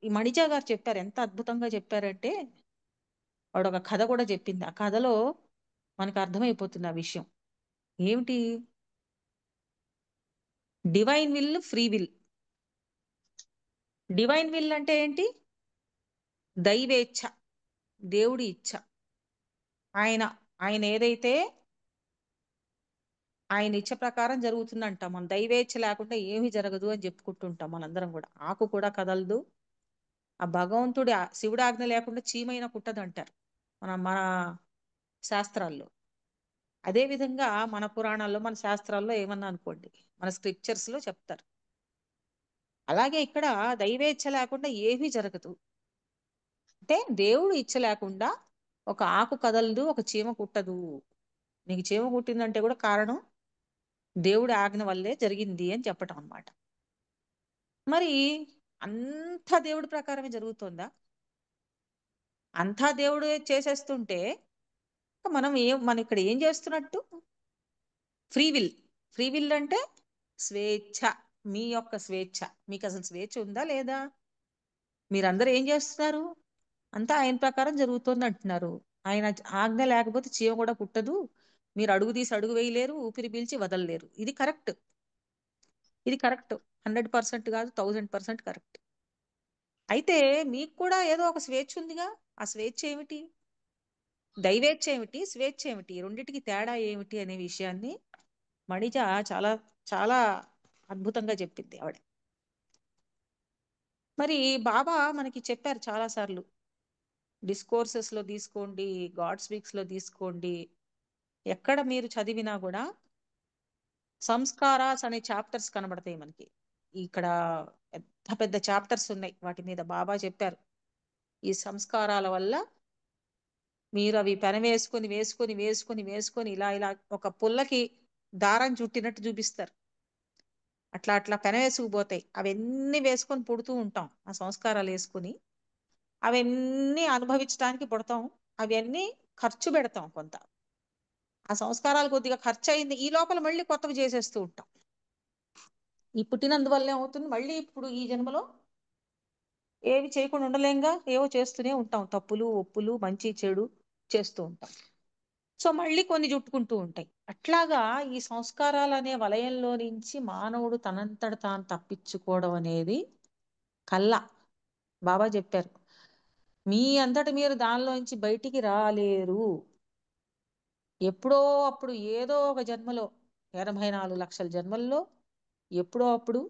[SPEAKER 8] ఈ మణిజ గారు చెప్పారు, ఎంత అద్భుతంగా చెప్పారంటే వాడు ఒక కథ కూడా చెప్పింది. ఆ కథలో మనకు అర్థమైపోతుంది ఆ విషయం ఏమిటి. Divine will, free will. Divine will అంటే ఏంటి? దైవేచ్ఛ, దేవుడి ఇచ్చ. ఆయన ఆయన ఏదైతే ఆయన ఇచ్చ ప్రకారం జరుగుతుందంట. మన దైవేచ్ఛ లేకుండా ఏమీ జరగదు అని చెప్పుకుంటుంటాం మనందరం కూడా. ఆకు కూడా కదలదు, ఆ భగవంతుడి శివుడి ఆజ్ఞ లేకుండా చీమైనా కుట్టదు అంటారు మన శాస్త్రాల్లో. అదే విధంగా మన పురాణాల్లో, మన శాస్త్రాల్లో ఏమన్నా అనుకోండి, మన స్క్రిప్చర్స్ లో చెప్తారు. అలాగే ఇక్కడ దైవేచ్ఛ లేకుండా ఏమీ జరగదు. అంటే దేవుడు ఇచ్చ లేకుండా ఒక ఆకు కదలదు, ఒక చీమ కుట్టదు. నీకు చీమ కుట్టిందంటే కూడా కారణం దేవుడి ఆజ్ఞ వల్లే జరిగింది అని చెప్పటం అన్నమాట. మరి అంతా దేవుడి ప్రకారమే జరుగుతుందా? అంతా దేవుడు చేసేస్తుంటే మనం ఇక్కడ ఏం చేస్తున్నట్టు? Free will. ఫ్రీ విల్ అంటే స్వేచ్ఛ, మీ యొక్క స్వేచ్ఛ. మీకు అసలు స్వేచ్ఛ ఉందా లేదా? మీరందరూ ఏం చేస్తున్నారు? అంతా ఆయన ప్రకారం జరుగుతుంది అంటున్నారు. ఆయన ఆజ్ఞ లేకపోతే చీమ కూడా పుట్టదు, మీరు అడుగు తీసి అడుగు వేయలేరు, ఊపిరి పీల్చి వదలలేరు. ఇది కరెక్ట్. ఇది కరెక్ట్, 100% కాదు, 1000% కరెక్ట్. అయితే మీకు కూడా ఏదో ఒక స్వేచ్ఛ ఉందిగా. ఆ స్వేచ్ఛ ఏమిటి? దైవేచ్ఛ ఏమిటి, స్వేచ్ఛ ఏమిటి, రెండిటికి తేడా ఏమిటి అనే విషయాన్ని మణిజ చాలా చాలా అద్భుతంగా చెప్పింది ఆవిడ. మరి బాబా మనకి చెప్పారు చాలా సార్లు. డిస్కోర్సెస్ లో తీసుకోండి, గాడ్ స్పీక్స్ లో తీసుకోండి, ఎక్కడ మీరు చదివినా కూడా సంస్కారాస్ అనే చాప్టర్స్ కనబడతాయి మనకి. ఇక్కడ పెద్ద పెద్ద చాప్టర్స్ ఉన్నాయి, వాటి మీద బాబా చెప్పారు. ఈ సంస్కారాల వల్ల మీరు అవి పెన వేసుకొని వేసుకొని వేసుకొని వేసుకొని ఇలా ఇలా ఒక పుల్లకి దారం చుట్టినట్టు చూపిస్తారు. అట్లా అట్లా పెన వేసుకుపోతాయి. అవన్నీ వేసుకొని పుడుతూ ఉంటాం, ఆ సంస్కారాలు వేసుకుని. అవన్నీ అనుభవించడానికి పుడతాం, అవన్నీ ఖర్చు పెడతాం కొంత. ఆ సంస్కారాలు కొద్దిగా ఖర్చు అయింది, ఈ లోపల మళ్ళీ కొత్తవి చేసేస్తూ ఉంటాం. ఈ పుట్టినందువల్ల ఏమవుతుంది, మళ్ళీ ఇప్పుడు ఈ జన్మలో ఏవి చేయకుండా ఉండలేంగా, ఏవో చేస్తూనే ఉంటాం, తప్పులు ఒప్పులు మంచి చెడు చేస్తూ ఉంటాం. సో మళ్ళీ కొన్ని చుట్టుకుంటూ ఉంటాయి. అట్లాగా ఈ సంస్కారాలు అనే వలయంలో నుంచి మానవుడు తనంతట తాను తప్పించుకోవడం అనేది కళ్ళ. బాబా చెప్పారు, మీ అంతటి మీరు దానిలోంచి బయటికి రాలేరు. ఎప్పుడో అప్పుడు ఏదో ఒక జన్మలో, 84 లక్షల జన్మల్లో ఎప్పుడో అప్పుడు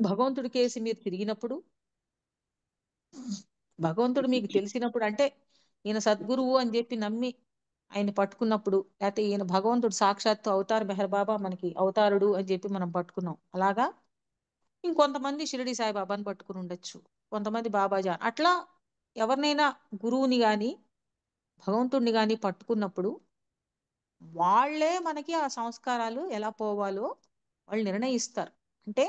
[SPEAKER 8] భగవంతుడి కేసి మీరు తిరిగినప్పుడు, భగవంతుడు మీకు తెలిసినప్పుడు, అంటే ఈయన సద్గురువు అని చెప్పి నమ్మి ఆయన పట్టుకున్నప్పుడు, లేకపోతే ఈయన భగవంతుడు సాక్షాత్తు అవతార్ మెహర్ బాబా మనకి అవతారుడు అని చెప్పి మనం పట్టుకున్నాం. అలాగా ఇంకొంతమంది షిరిడి సాయిబాబాని పట్టుకుని ఉండొచ్చు, కొంతమంది బాబాజా. అట్లా ఎవరినైనా గురువుని గాని భగవంతుడిని గాని పట్టుకున్నప్పుడు వాళ్ళే మనకి ఆ సంస్కారాలు ఎలా పోవాలో వాళ్ళు నిర్ణయిస్తారు. అంటే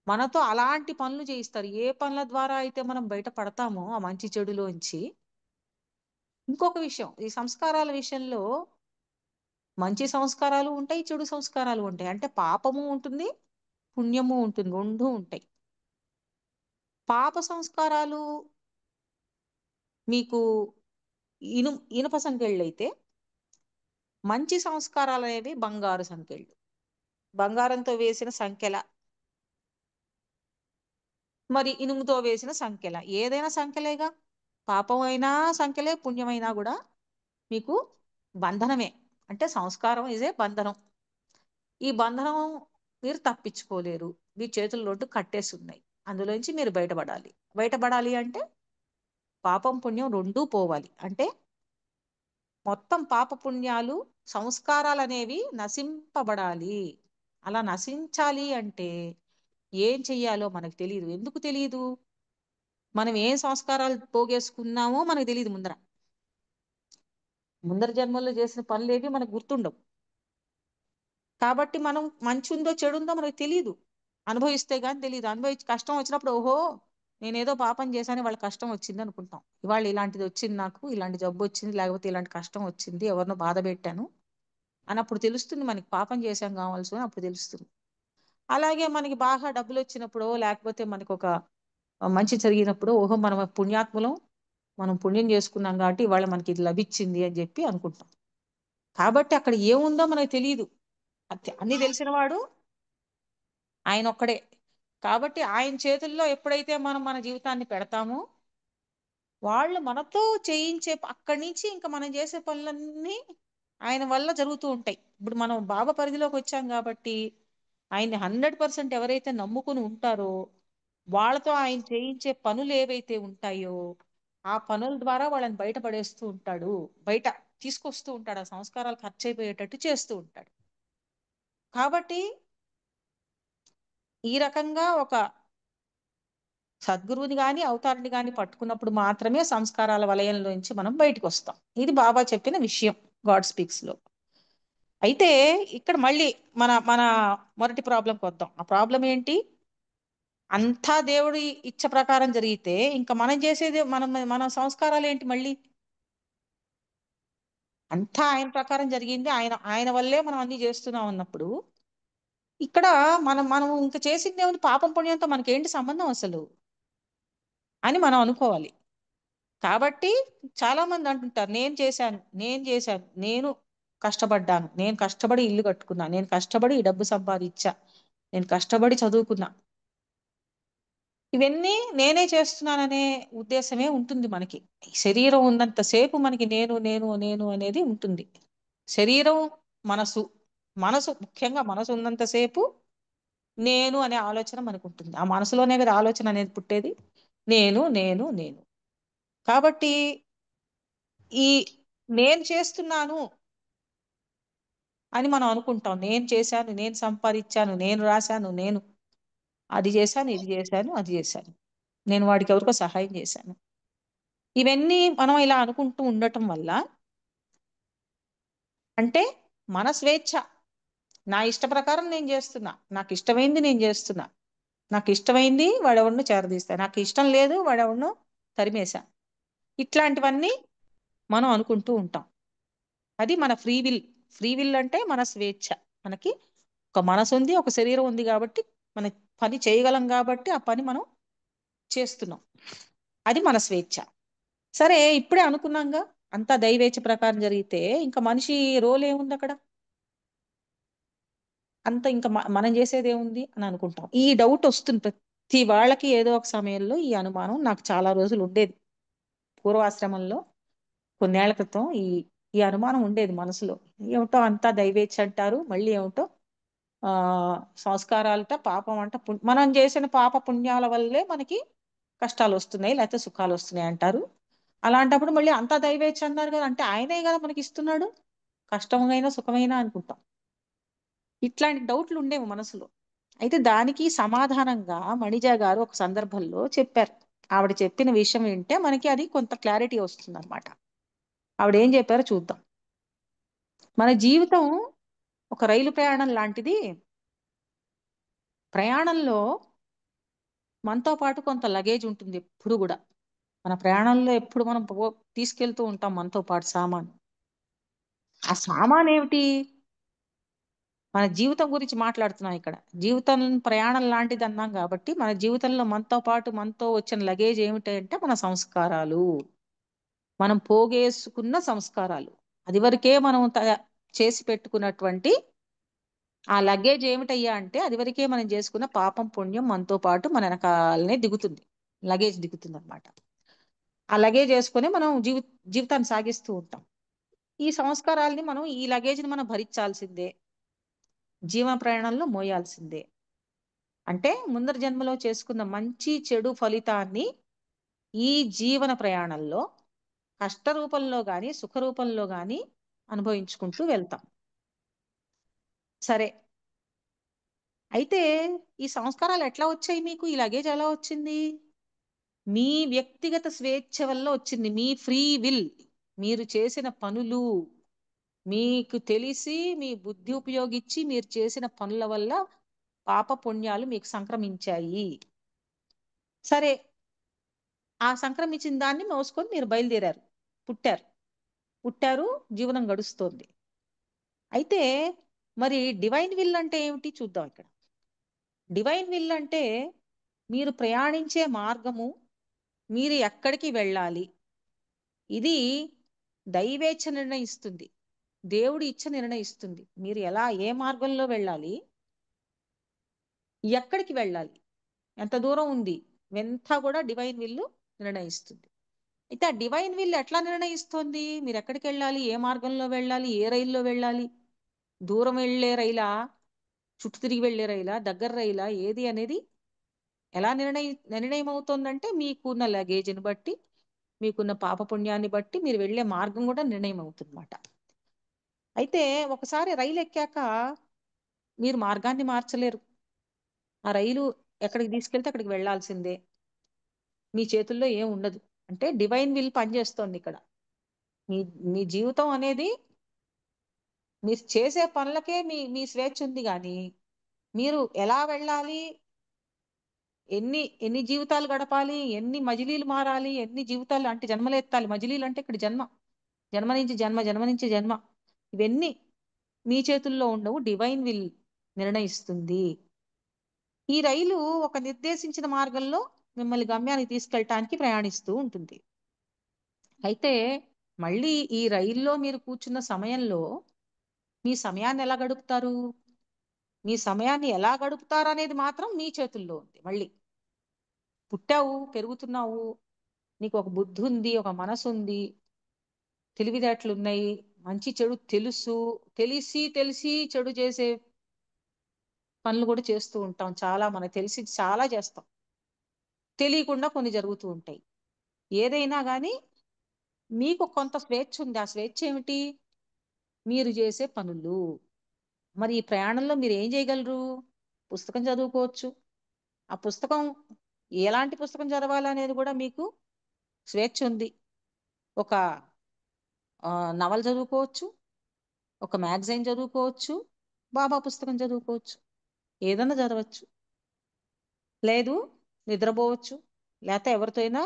[SPEAKER 8] మనతో అలాంటి పనులు చేయిస్తారు. ఏ పనుల ద్వారా అయితే మనం బయట పడతామో ఆ మంచి చెడులోంచి. ఇంకొక విషయం, ఈ సంస్కారాల విషయంలో మంచి సంస్కారాలు ఉంటాయి, చెడు సంస్కారాలు ఉంటాయి. అంటే పాపము ఉంటుంది, పుణ్యము ఉంటుంది, రెండూ ఉంటాయి. పాప సంస్కారాలు మీకు ఇనుప సంకెళ్ళు అయితే, మంచి సంస్కారాలు అనేవి బంగారు సంకెళ్ళు. బంగారంతో వేసిన సంఖ్యల, మరి ఇనుముతో వేసిన సంఖ్యల, ఏదైనా సంఖ్యలేగా. పాపం అయినా సంఖ్యలే, పుణ్యమైనా కూడా మీకు బంధనమే. అంటే సంస్కారం ఇదే బంధనం. ఈ బంధనం మీరు తప్పించుకోలేరు, మీ చేతుల్లోంటి కట్టేసి ఉన్నాయి. అందులోంచి మీరు బయటపడాలి. బయటపడాలి అంటే పాపం పుణ్యం రెండూ పోవాలి. అంటే మొత్తం పాప పుణ్యాలు, సంస్కారాలు అనేవి నశింపబడాలి. అలా నశించాలి అంటే ఏం చెయ్యాలో మనకు తెలియదు. ఎందుకు తెలియదు? మనం ఏం సంస్కారాలు పోగేసుకున్నామో మనకు తెలియదు. ముందర జన్మల్లో చేసిన పనులేవి మనకు గుర్తుండవు. కాబట్టి మనం మంచి ఉందో చెడు ఉందో మనకు తెలియదు, అనుభవిస్తే గాని తెలియదు. అనుభవించి కష్టం వచ్చినప్పుడు ఓహో నేనేదో పాపం చేశాను, వాళ్ళ కష్టం వచ్చింది అనుకుంటాం. ఇవాళ ఇలాంటిది వచ్చింది, నాకు ఇలాంటి జబ్బు వచ్చింది, లేకపోతే ఇలాంటి కష్టం వచ్చింది, ఎవరినో బాధ పెట్టాను అని అప్పుడు తెలుస్తుంది మనకి. పాపం చేశాం కావాల్సి అని అప్పుడు తెలుస్తుంది. అలాగే మనకి బాగా డబ్బులు వచ్చినప్పుడు, లేకపోతే మనకు ఒక మంచి జరిగినప్పుడు ఓహో మనం పుణ్యాత్ములం, మనం పుణ్యం చేసుకున్నాం కాబట్టి ఇవాళ మనకి ఇది లభించింది అని చెప్పి అనుకుంటాం. కాబట్టి అక్కడ ఏముందో మనకు తెలియదు. అన్ని తెలిసిన వాడు ఆయన ఒక్కడే. కాబట్టి ఆయన చేతుల్లో ఎప్పుడైతే మనం మన జీవితాన్ని పెడతామో వాళ్ళు మనతో చేయించే అక్కడి నుంచి ఇంకా మనం చేసే పనులన్నీ ఆయన వల్ల జరుగుతూ ఉంటాయి. ఇప్పుడు మనం బాబా పరిధిలోకి వచ్చాం కాబట్టి ఆయన్ని 100% ఎవరైతే నమ్ముకుని ఉంటారో వాళ్ళతో ఆయన చేయించే పనులు ఏవైతే ఉంటాయో ఆ పనుల ద్వారా వాళ్ళని బయటపడేస్తూ ఉంటాడు, బయట తీసుకొస్తూ ఉంటాడు, ఆ సంస్కారాలు ఖర్చు అయిపోయేటట్టు చేస్తూ ఉంటాడు. కాబట్టి ఈ రకంగా ఒక సద్గురువుని గాని అవతారిని గాని పట్టుకున్నప్పుడు మాత్రమే సంస్కారాల వలయంలోంచి మనం బయటకు వస్తాం. ఇది బాబా చెప్పిన విషయం గాడ్ స్పీక్స్ లో. అయితే ఇక్కడ మళ్ళీ మన మన మొదటి ప్రాబ్లంకి వద్దాం. ఆ ప్రాబ్లం ఏంటి? అంతా దేవుడి ఇచ్చ ప్రకారం జరిగితే ఇంకా మనం చేసేది మన సంస్కారాలు ఏంటి? మళ్ళీ అంతా ఆయన ప్రకారం జరిగింది, ఆయన ఆయన వల్లే మనం అన్ని చేస్తున్నాం అన్నప్పుడు ఇక్కడ మనం ఇంకా చేసింది ఏముంది? పాపం పుణ్యంతో మనకేంటి సంబంధం అసలు అని మనం అనుకోవాలి. కాబట్టి చాలా మంది అంటుంటారు, నేను చేశాను, నేను కష్టపడ్డాను, నేను కష్టపడి ఇల్లు కట్టుకున్నా, నేను కష్టపడి ఈ డబ్బు సంపాదించా, నేను కష్టపడి చదువుకున్నా, ఇవన్నీ నేనే చేస్తున్నాననే ఉద్దేశమే ఉంటుంది మనకి. శరీరం ఉన్నంతసేపు మనకి నేను నేను నేను అనేది ఉంటుంది. శరీరం, మనసు ముఖ్యంగా మనసు ఉన్నంతసేపు నేను అనే ఆలోచన మనకు ఉంటుంది. ఆ మనసులోనే కదా ఆలోచన అనేది పుట్టేది, నేను నేను నేను. కాబట్టి ఈ నేను చేస్తున్నాను అని మనం అనుకుంటాం, నేను చేశాను, నేను సంపాదించాను, నేను రాశాను, నేను అది చేశాను, ఇది చేశాను, అది చేశాను, నేను వాడికి ఎవరికో సహాయం చేశాను. ఇవన్నీ మనం ఇలా అనుకుంటూ ఉండటం వల్ల అంటే మన స్వేచ్ఛ, నా ఇష్ట ప్రకారం నేను చేస్తున్నా, నాకు ఇష్టమైంది నేను చేస్తున్నా, నాకు ఇష్టమైంది వాడెవడినో చేరదీస్తా, నాకు ఇష్టం లేదు వాడెవడినో తరిమేశా, ఇట్లాంటివన్నీ మనం అనుకుంటూ ఉంటాం. అది మన ఫ్రీ విల్. ఫ్రీ విల్ అంటే మన స్వేచ్ఛ. మనకి ఒక మనసు ఉంది, ఒక శరీరం ఉంది కాబట్టి మన పని చేయగలం కాబట్టి ఆ పని మనం చేస్తున్నాం, అది మన స్వేచ్ఛ. సరే, ఇప్పుడే అనుకున్నాంగా అంతా దైవేచ్ఛ ప్రకారం జరిగితే ఇంకా మనిషి రోల్ ఏముంది అక్కడ? అంత ఇంకా మనం చేసేది ఏముంది అని అనుకుంటాం. ఈ డౌట్ వస్తుంది ప్రతి వాళ్ళకి ఏదో ఒక సమయంలో. ఈ అనుమానం నాకు చాలా రోజులు ఉండేది. పూర్వాశ్రమంలో కొన్నేళ్ల క్రితం ఈ ఈ అనుమానం ఉండేది మనసులో. ఏమిటో అంతా దైవేచ్ఛ అంటారు, మళ్ళీ ఏమిటో ఆ సంస్కారాలట, పాపం అంట, మనం చేసిన పాప పుణ్యాల వల్లే మనకి కష్టాలు వస్తున్నాయి లేకపోతే సుఖాలు వస్తున్నాయి అంటారు. అలాంటప్పుడు మళ్ళీ అంతా దైవేచ్ఛ అన్నారు కదా, అంటే ఆయనే కదా మనకి ఇస్తున్నాడు, కష్టమైనా సుఖమైనా అనుకుంటాం. ఇట్లాంటి డౌట్లు ఉండేవి మనసులో. అయితే దానికి సమాధానంగా మణిజ గారు ఒక సందర్భంలో చెప్పారు. ఆవిడ చెప్పిన విషయం వింటే మనకి అది కొంత క్లారిటీ వస్తుంది అనమాట. ఆవిడ ఏం చెప్పారో చూద్దాం. మన జీవితం ఒక రైలు ప్రయాణం లాంటిది. ప్రయాణంలో మనతో పాటు కొంత లగేజ్ ఉంటుంది ఎప్పుడు కూడా. మన ప్రయాణంలో ఎప్పుడు మనం తీసుకెళ్తూ ఉంటాం మనతో పాటు సామాను. ఆ సామాన్ ఏమిటి? మన జీవితం గురించి మాట్లాడుతున్నాం ఇక్కడ. జీవితం ప్రయాణం లాంటిది అన్నాం కాబట్టి మన జీవితంలో మనతో వచ్చిన లగేజ్ ఏమిటి అంటే మన సంస్కారాలు, మనం పోగేసుకున్న సంస్కారాలు. అది వరకే మనం చేసి పెట్టుకున్నటువంటి ఆ లగేజ్ ఏమిటయ్యా అంటే అది వరకే మనం చేసుకున్న పాపం పుణ్యం మనతో పాటు మన వెనకాలనే దిగుతుంది, లగేజ్ దిగుతుంది అనమాట. ఆ లగేజ్ వేసుకొని మనం జీవితాన్ని సాగిస్తూ ఉంటాం. ఈ సంస్కారాల్ని మనం, ఈ లగేజ్ని మనం భరించాల్సిందే, జీవన ప్రయాణంలో మోయాల్సిందే. అంటే ముందర జన్మలో చేసుకున్న మంచి చెడు ఫలితాన్ని ఈ జీవన ప్రయాణంలో కష్ట రూపంలో గాని సుఖ రూపంలో గాని అనుభవించుకుంటూ వెళ్తాం. సరే, అయితే ఈ సంస్కారాలు ఎట్లా వచ్చాయి మీకు? ఈ లగేజ్ ఎలా వచ్చింది? మీ వ్యక్తిగత స్వేచ్ఛ వల్ల వచ్చింది. మీ ఫ్రీ విల్, మీరు చేసిన పనులు, మీకు తెలిసి మీ బుద్ధి ఉపయోగించి మీరు చేసిన పనుల వల్ల పాప పుణ్యాలు మీకు సంక్రమించాయి. సరే, ఆ సంక్రమించిన దాన్ని మోసుకొని మీరు బయలుదేరారు, పుట్టారు, జీవనం గడుస్తోంది. అయితే మరి డివైన్ విల్ అంటే ఏమిటి చూద్దాం ఇక్కడ. డివైన్ విల్ అంటే మీరు ప్రయాణించే మార్గము, మీరు ఎక్కడికి వెళ్ళాలి, ఇది దైవేచ్ఛ నిర్ణయిస్తుంది, దేవుడి ఇచ్చ నిర్ణయిస్తుంది. మీరు ఏ మార్గంలో వెళ్ళాలి, ఎక్కడికి వెళ్ళాలి, ఎంత దూరం ఉంది, ఎంత కూడా డివైన్ విల్ నిర్ణయిస్తుంది. అయితే ఆ డివైన్ విల్ ఎట్లా నిర్ణయిస్తోంది మీరు ఎక్కడికి వెళ్ళాలి, ఏ మార్గంలో వెళ్ళాలి, ఏ రైల్లో వెళ్ళాలి, దూరం వెళ్ళే రైలా, చుట్టూ తిరిగి వెళ్ళే రైలా, దగ్గర రైలా, ఏది అనేది ఎలా నిర్ణయం అవుతోందంటే మీకున్న లగేజ్ని బట్టి, మీకున్న పాపపుణ్యాన్ని బట్టి మీరు వెళ్ళే మార్గం కూడా నిర్ణయం అవుతుందన్నమాట. అయితే ఒకసారి రైలు ఎక్కాక మీరు మార్గాన్ని మార్చలేరు. ఆ రైలు ఎక్కడికి తీసుకెళ్తే అక్కడికి వెళ్ళాల్సిందే. మీ చేతుల్లో ఏం ఉండదు. అంటే డివైన్ విల్ పనిచేస్తోంది ఇక్కడ. మీ మీ జీవితం అనేది మీరు చేసే పనులకే మీ స్వేచ్ఛ ఉంది, కానీ మీరు ఎలా వెళ్ళాలి, ఎన్ని జీవితాలు గడపాలి, ఎన్ని మజిలీలు మారాలి, ఎన్ని జీవితాలు అంటే జన్మలు ఎత్తాలి. మజిలీలు అంటే ఇక్కడ జన్మ, జన్మ నుంచి జన్మ, జన్మ నుంచి జన్మ, ఇవన్నీ మీ చేతుల్లో ఉండవు, డివైన్ విల్ నిర్ణయిస్తుంది. ఈ రైలు ఒక నిర్దేశించిన మార్గంలో మిమ్మల్ని గమ్యానికి తీసుకెళ్ళటానికి ప్రయాణిస్తూ ఉంటుంది. అయితే మళ్ళీ ఈ రైల్లో మీరు కూర్చున్న సమయంలో మీ సమయాన్ని ఎలా గడుపుతారు, మీ సమయాన్ని ఎలా గడుపుతారు అనేది మాత్రం మీ చేతుల్లో ఉంది. మళ్ళీ పుట్టావు, పెరుగుతున్నావు, నీకు ఒక బుద్ధి ఉంది, ఒక మనసు ఉంది, తెలివితేటలు ఉన్నాయి, మంచి చెడు తెలుసు, తెలిసి చెడు చేసే పనులు కూడా చేస్తూ ఉంటాం. చాలా మనకు తెలిసి చాలా చేస్తాం, తెలియకుండా కొన్ని జరుగుతూ ఉంటాయి. ఏదైనా కానీ మీకు కొంత స్వేచ్ఛ ఉంది. ఆ స్వేచ్ఛ ఏమిటి, మీరు చేసే పనులు. మరి ఈ ప్రయాణంలో మీరు ఏం చేయగలరు, పుస్తకం చదువుకోవచ్చు. ఆ పుస్తకం ఎలాంటి పుస్తకం చదవాలనేది కూడా మీకు స్వేచ్ఛ ఉంది. ఒక నవల చదువుకోవచ్చు, ఒక మ్యాగజైన్ చదువుకోవచ్చు, బాబా పుస్తకం చదువుకోవచ్చు, ఏదన్నా చదవచ్చు. లేదు నిద్రపోవచ్చు, లేకపోతే ఎవరితో అయినా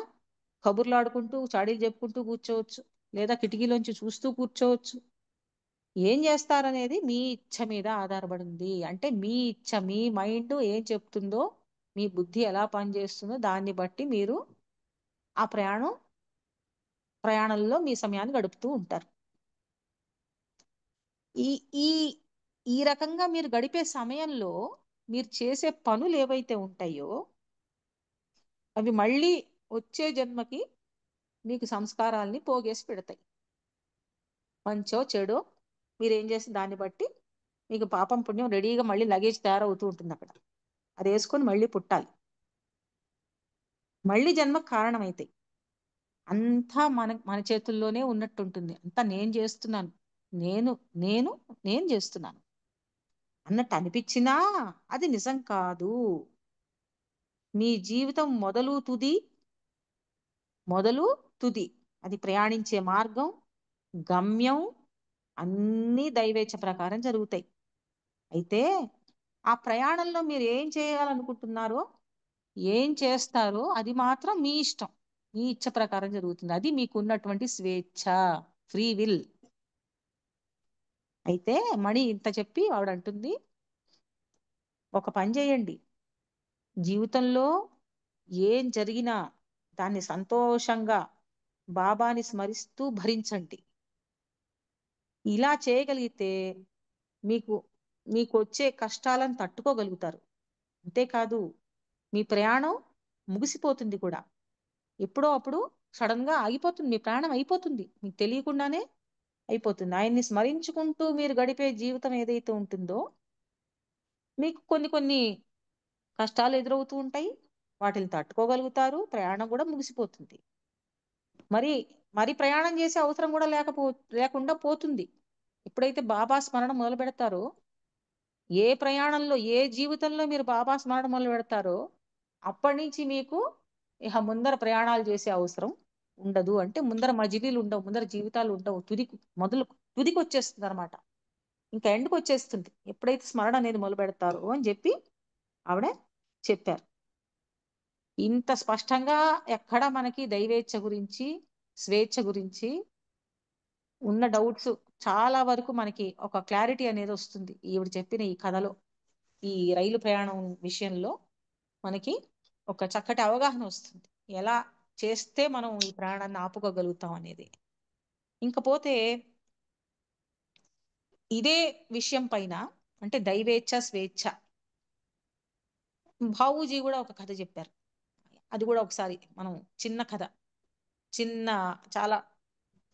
[SPEAKER 8] కబుర్లు ఆడుకుంటూ చాడీలు చెప్పుకుంటూ కూర్చోవచ్చు, లేదా కిటికీలోంచి చూస్తూ కూర్చోవచ్చు. ఏం చేస్తారనేది మీ ఇచ్చ మీద ఆధారపడింది. అంటే మీ ఇచ్చ, మీ మైండ్ ఏం చెప్తుందో, మీ బుద్ధి ఎలా పనిచేస్తుందో దాన్ని బట్టి మీరు ఆ ప్రయాణంలో మీ సమయాన్ని గడుపుతూ ఉంటారు. ఈ ఈ ఈ రకంగా మీరు గడిపే సమయంలో మీరు చేసే పనులు ఏవైతే ఉంటాయో అవి మళ్ళీ వచ్చే జన్మకి మీకు సంస్కారాల్ని పోగేసి పెడతాయి. మంచో చెడో మీరు ఏం చేసి దాన్ని బట్టి మీకు పాపం పుణ్యం రెడీగా మళ్ళీ లగేజ్ తయారవుతూ ఉంటుంది అక్కడ. అది వేసుకొని మళ్ళీ పుట్టాలి, మళ్ళీ జన్మకు కారణమైతాయి. అంతా మన చేతుల్లోనే ఉన్నట్టుంటుంది. అంతా నేను చేస్తున్నాను, నేను నేను నేను చేస్తున్నాను అన్నట్టు అనిపించినా అది నిజం కాదు. మీ జీవితం మొదలు తుది అది ప్రయాణించే మార్గం, గమ్యం అన్నీ దైవేచ్ఛ ప్రకారం జరుగుతాయి. అయితే ఆ ప్రయాణంలో మీరు ఏం చేయాలనుకుంటున్నారో, ఏం చేస్తారో అది మాత్రం మీ ఇష్టం, మీ ఇచ్చ ప్రకారం జరుగుతుంది. అది మీకు ఉన్నటువంటి స్వేచ్ఛ, ఫ్రీ విల్. అయితే మణి ఇంత చెప్పి ఆవిడ అంటుంది, ఒక పని చేయండి, జీవితంలో ఏం జరిగినా దాన్ని సంతోషంగా బాబాని స్మరిస్తూ భరించండి. ఇలా చేయగలిగితే మీకు వచ్చే కష్టాలను తట్టుకోగలుగుతారు. అంతేకాదు మీ ప్రయాణం ముగిసిపోతుంది కూడా. ఎప్పుడో అప్పుడు సడన్ గా ఆగిపోతుంది, మీ ప్రయాణం అయిపోతుంది, మీకు తెలియకుండానే అయిపోతుంది. ఆయన్ని స్మరించుకుంటూ మీరు గడిపే జీవితం ఏదైతే ఉంటుందో మీకు కొన్ని కష్టాలు ఎదురవుతూ ఉంటాయి, వాటిని తట్టుకోగలుగుతారు, ప్రయాణం కూడా ముగిసిపోతుంది. మరి ప్రయాణం చేసే అవసరం కూడా లేకుండా పోతుంది. ఎప్పుడైతే బాబా స్మరణ మొదలు పెడతారో, ఏ ప్రయాణంలో ఏ జీవితంలో మీరు బాబా స్మరణ మొదలు పెడతారో అప్పటి నుంచి మీకు ఇక ముందర ప్రయాణాలు చేసే అవసరం ఉండదు. అంటే ముందర మజిలీలు ఉండవు, ముందర జీవితాలు ఉండవు, తుదికి వచ్చేస్తుంది అనమాట. ఇంకా ఎండ్కి వచ్చేస్తుంది ఎప్పుడైతే స్మరణ అనేది మొదలు పెడతారో అని చెప్పి ఆవిడ చెప్పారు. ఇంత స్పష్టంగా ఎక్కడ మనకి దైవేచ్ఛ గురించి, స్వేచ్ఛ గురించి ఉన్న డౌట్స్ చాలా వరకు మనకి ఒక క్లారిటీ అనేది వస్తుంది ఈవిడ చెప్పిన ఈ కథలో. ఈ రైలు ప్రయాణం విషయంలో మనకి ఒక చక్కటి అవగాహన వస్తుంది, ఎలా చేస్తే మనం ఈ ప్రయాణాన్ని ఆపుకోగలుగుతాం అనేది. ఇంకపోతే ఇదే విషయం పైన, అంటే దైవేచ్ఛ స్వేచ్ఛ, బాబూజీ కూడా ఒక కథ చెప్పారు. అది కూడా ఒకసారి మనం చిన్న కథ చిన్న చాలా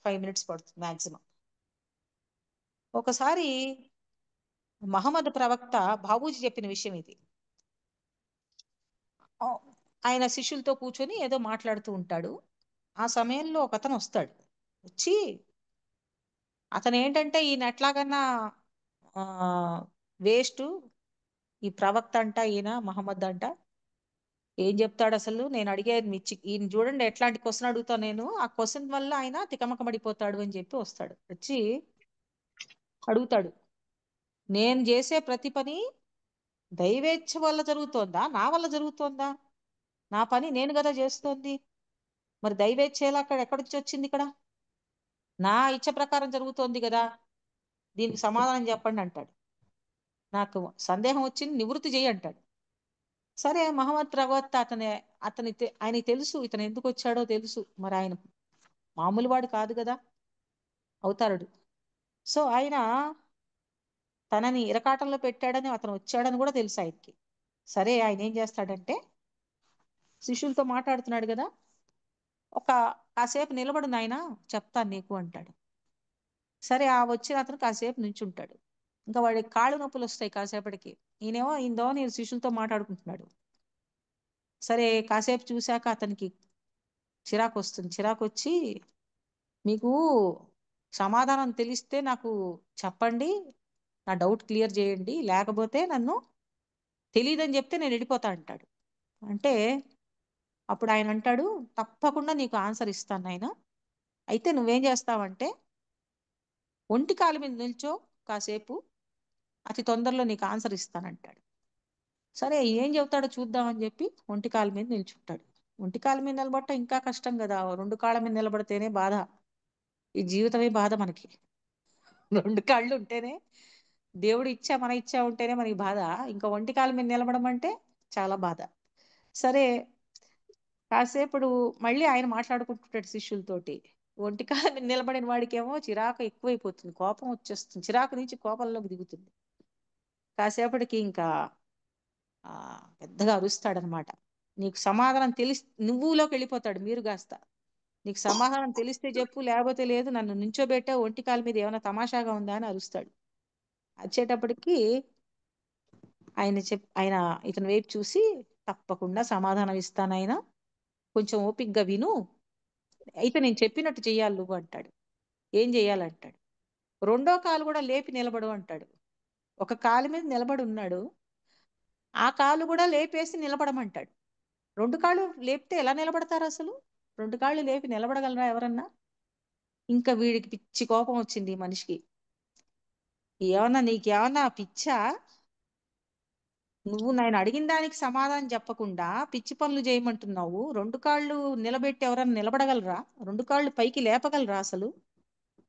[SPEAKER 8] 5 minutes పడుతుంది మాక్సిమం. ఒకసారి మహమ్మద్ ప్రవక్త బాబూజీ చెప్పిన విషయం ఇది. ఆయన శిష్యులతో కూర్చొని ఏదో మాట్లాడుతూ ఉంటాడు. ఆ సమయంలో ఒక అతను వస్తాడు. వచ్చి అతను ఏంటంటే ఈయన ఎట్లాగన్నా వేస్ట్, ఈ ప్రవక్త అంట, ఈయన మహమ్మద్ అంట, ఏం చెప్తాడు అసలు, నేను అడిగేది ఈయన చూడండి ఎట్లాంటి క్వశ్చన్ అడుగుతా నేను, ఆ క్వశ్చన్ వల్ల ఆయన తికమకబడిపోతాడు అని చెప్పి వస్తాడు. వచ్చి అడుగుతాడు, నేను చేసే ప్రతి పని దైవేచ్ఛ వల్ల జరుగుతోందా, నా వల్ల జరుగుతోందా? నా పని నేను కదా చేస్తోంది, మరి దైవేచ్ఛ ఎలా అక్కడ ఎక్కడి నుంచి వచ్చింది? ఇక్కడ నా ఇచ్చ ప్రకారం జరుగుతోంది కదా, దీనికి సమాధానం చెప్పండి అంటాడు. నాకు సందేహం వచ్చింది, నివృత్తి చేయి అంటాడు. సరే మహమ్మద్ ప్రవక్త ఆయనకి తెలుసు ఇతను ఎందుకు వచ్చాడో తెలుసు, మరి ఆయన మామూలు వాడు కాదు కదా, అవతారుడు. సో ఆయన తనని ఇరకాటంలో పెట్టాడని, అతను వచ్చాడని కూడా తెలుసు ఆయనకి. సరే ఆయన ఏం చేస్తాడంటే, శిష్యులతో మాట్లాడుతున్నాడు కదా, కాసేపు నిలబడు నాయన చెప్తాను నీకు అంటాడు. సరే ఆ వచ్చిన అతను కాసేపు నించుంటాడు. ఇంకా వాడి కాళ్ళు నొప్పులు వస్తాయి కాసేపటికి. ఈయనదో నేను శిష్యులతో మాట్లాడుకుంటున్నాడు. సరే కాసేపు చూశాక అతనికి చిరాకు వస్తుంది. చిరాకు వచ్చి, మీకు సమాధానం తెలిస్తే నాకు చెప్పండి, నా డౌట్ క్లియర్ చేయండి, లేకపోతే నన్ను తెలియదని చెప్తే నేను వెళ్ళిపోతా అంటాడు. అంటే అప్పుడు ఆయన అంటాడు, తప్పకుండా నీకు ఆన్సర్ ఇస్తాను ఆయన, అయితే నువ్వేం చేస్తావంటే ఒంటి కాలు మీద నిల్చో కాసేపు, అతి తొందరలో నీకు ఆన్సర్ ఇస్తానంటాడు. సరే ఏం చెబుతాడో చూద్దామని చెప్పి ఒంటి కాలు మీద నిల్చుంటాడు. ఒంటి కాలు మీద నిలబడటం ఇంకా కష్టం కదా, 2 కాళ్ళ మీద నిలబడితేనే బాధ, ఈ జీవితమే బాధ మనకి. 2 కాళ్ళు ఉంటేనే, దేవుడు ఇచ్చా మన ఇచ్చా ఉంటేనే మనకి బాధ, ఇంకా ఒంటి కాలు మీద నిలబడమంటే చాలా బాధ. సరే కాసేపుడు మళ్ళీ ఆయన మాట్లాడుకుంటుంటాడు శిష్యులతోటి. ఒంటి కాలు మీద నిలబడిన వాడికేమో చిరాకు ఎక్కువైపోతుంది, కోపం వచ్చేస్తుంది, చిరాకు నుంచి కోపంలోకి దిగుతుంది. కాసేపటికి ఇంకా పెద్దగా అరుస్తాడనమాట. నీకు సమాధానం నువ్వులోకి వెళ్ళిపోతాడు, మీరు కాస్త, నీకు సమాధానం తెలిస్తే చెప్పు, లేకపోతే లేదు, నన్ను నించోబెట్టే ఒంటి కాలు మీద ఏమైనా తమాషాగా ఉందా అని అరుస్తాడు. వచ్చేటప్పటికి ఆయన ఇతని వైపు చూసి, తప్పకుండా సమాధానం ఇస్తానైనా, కొంచెం ఓపికగా విను, అయితే నేను చెప్పినట్టు చెయ్యాలి నువ్వు అంటాడు. ఏం చెయ్యాలంటాడు. 2వ కాలు కూడా లేపి నిలబడు అంటాడు. ఒక కాలు మీద నిలబడి ఉన్నాడు, ఆ కాలు కూడా లేపేసి నిలబడమంటాడు. 2 కాళ్ళు లేపితే ఎలా నిలబడతారు అసలు? 2 కాళ్ళు లేపి నిలబడగలరా ఎవరన్నా? ఇంకా వీడికి పిచ్చి కోపం వచ్చింది ఈ మనిషికి. నీకేమన్నా పిచ్చా? నువ్వు నేను అడిగిన దానికి సమాధానం చెప్పకుండా పిచ్చి పనులు చేయమంటున్నావు. 2 కాళ్ళు నిలబెట్టి ఎవరన్నా నిలబడగలరా? 2 కాళ్ళు పైకి లేపగలరా అసలు?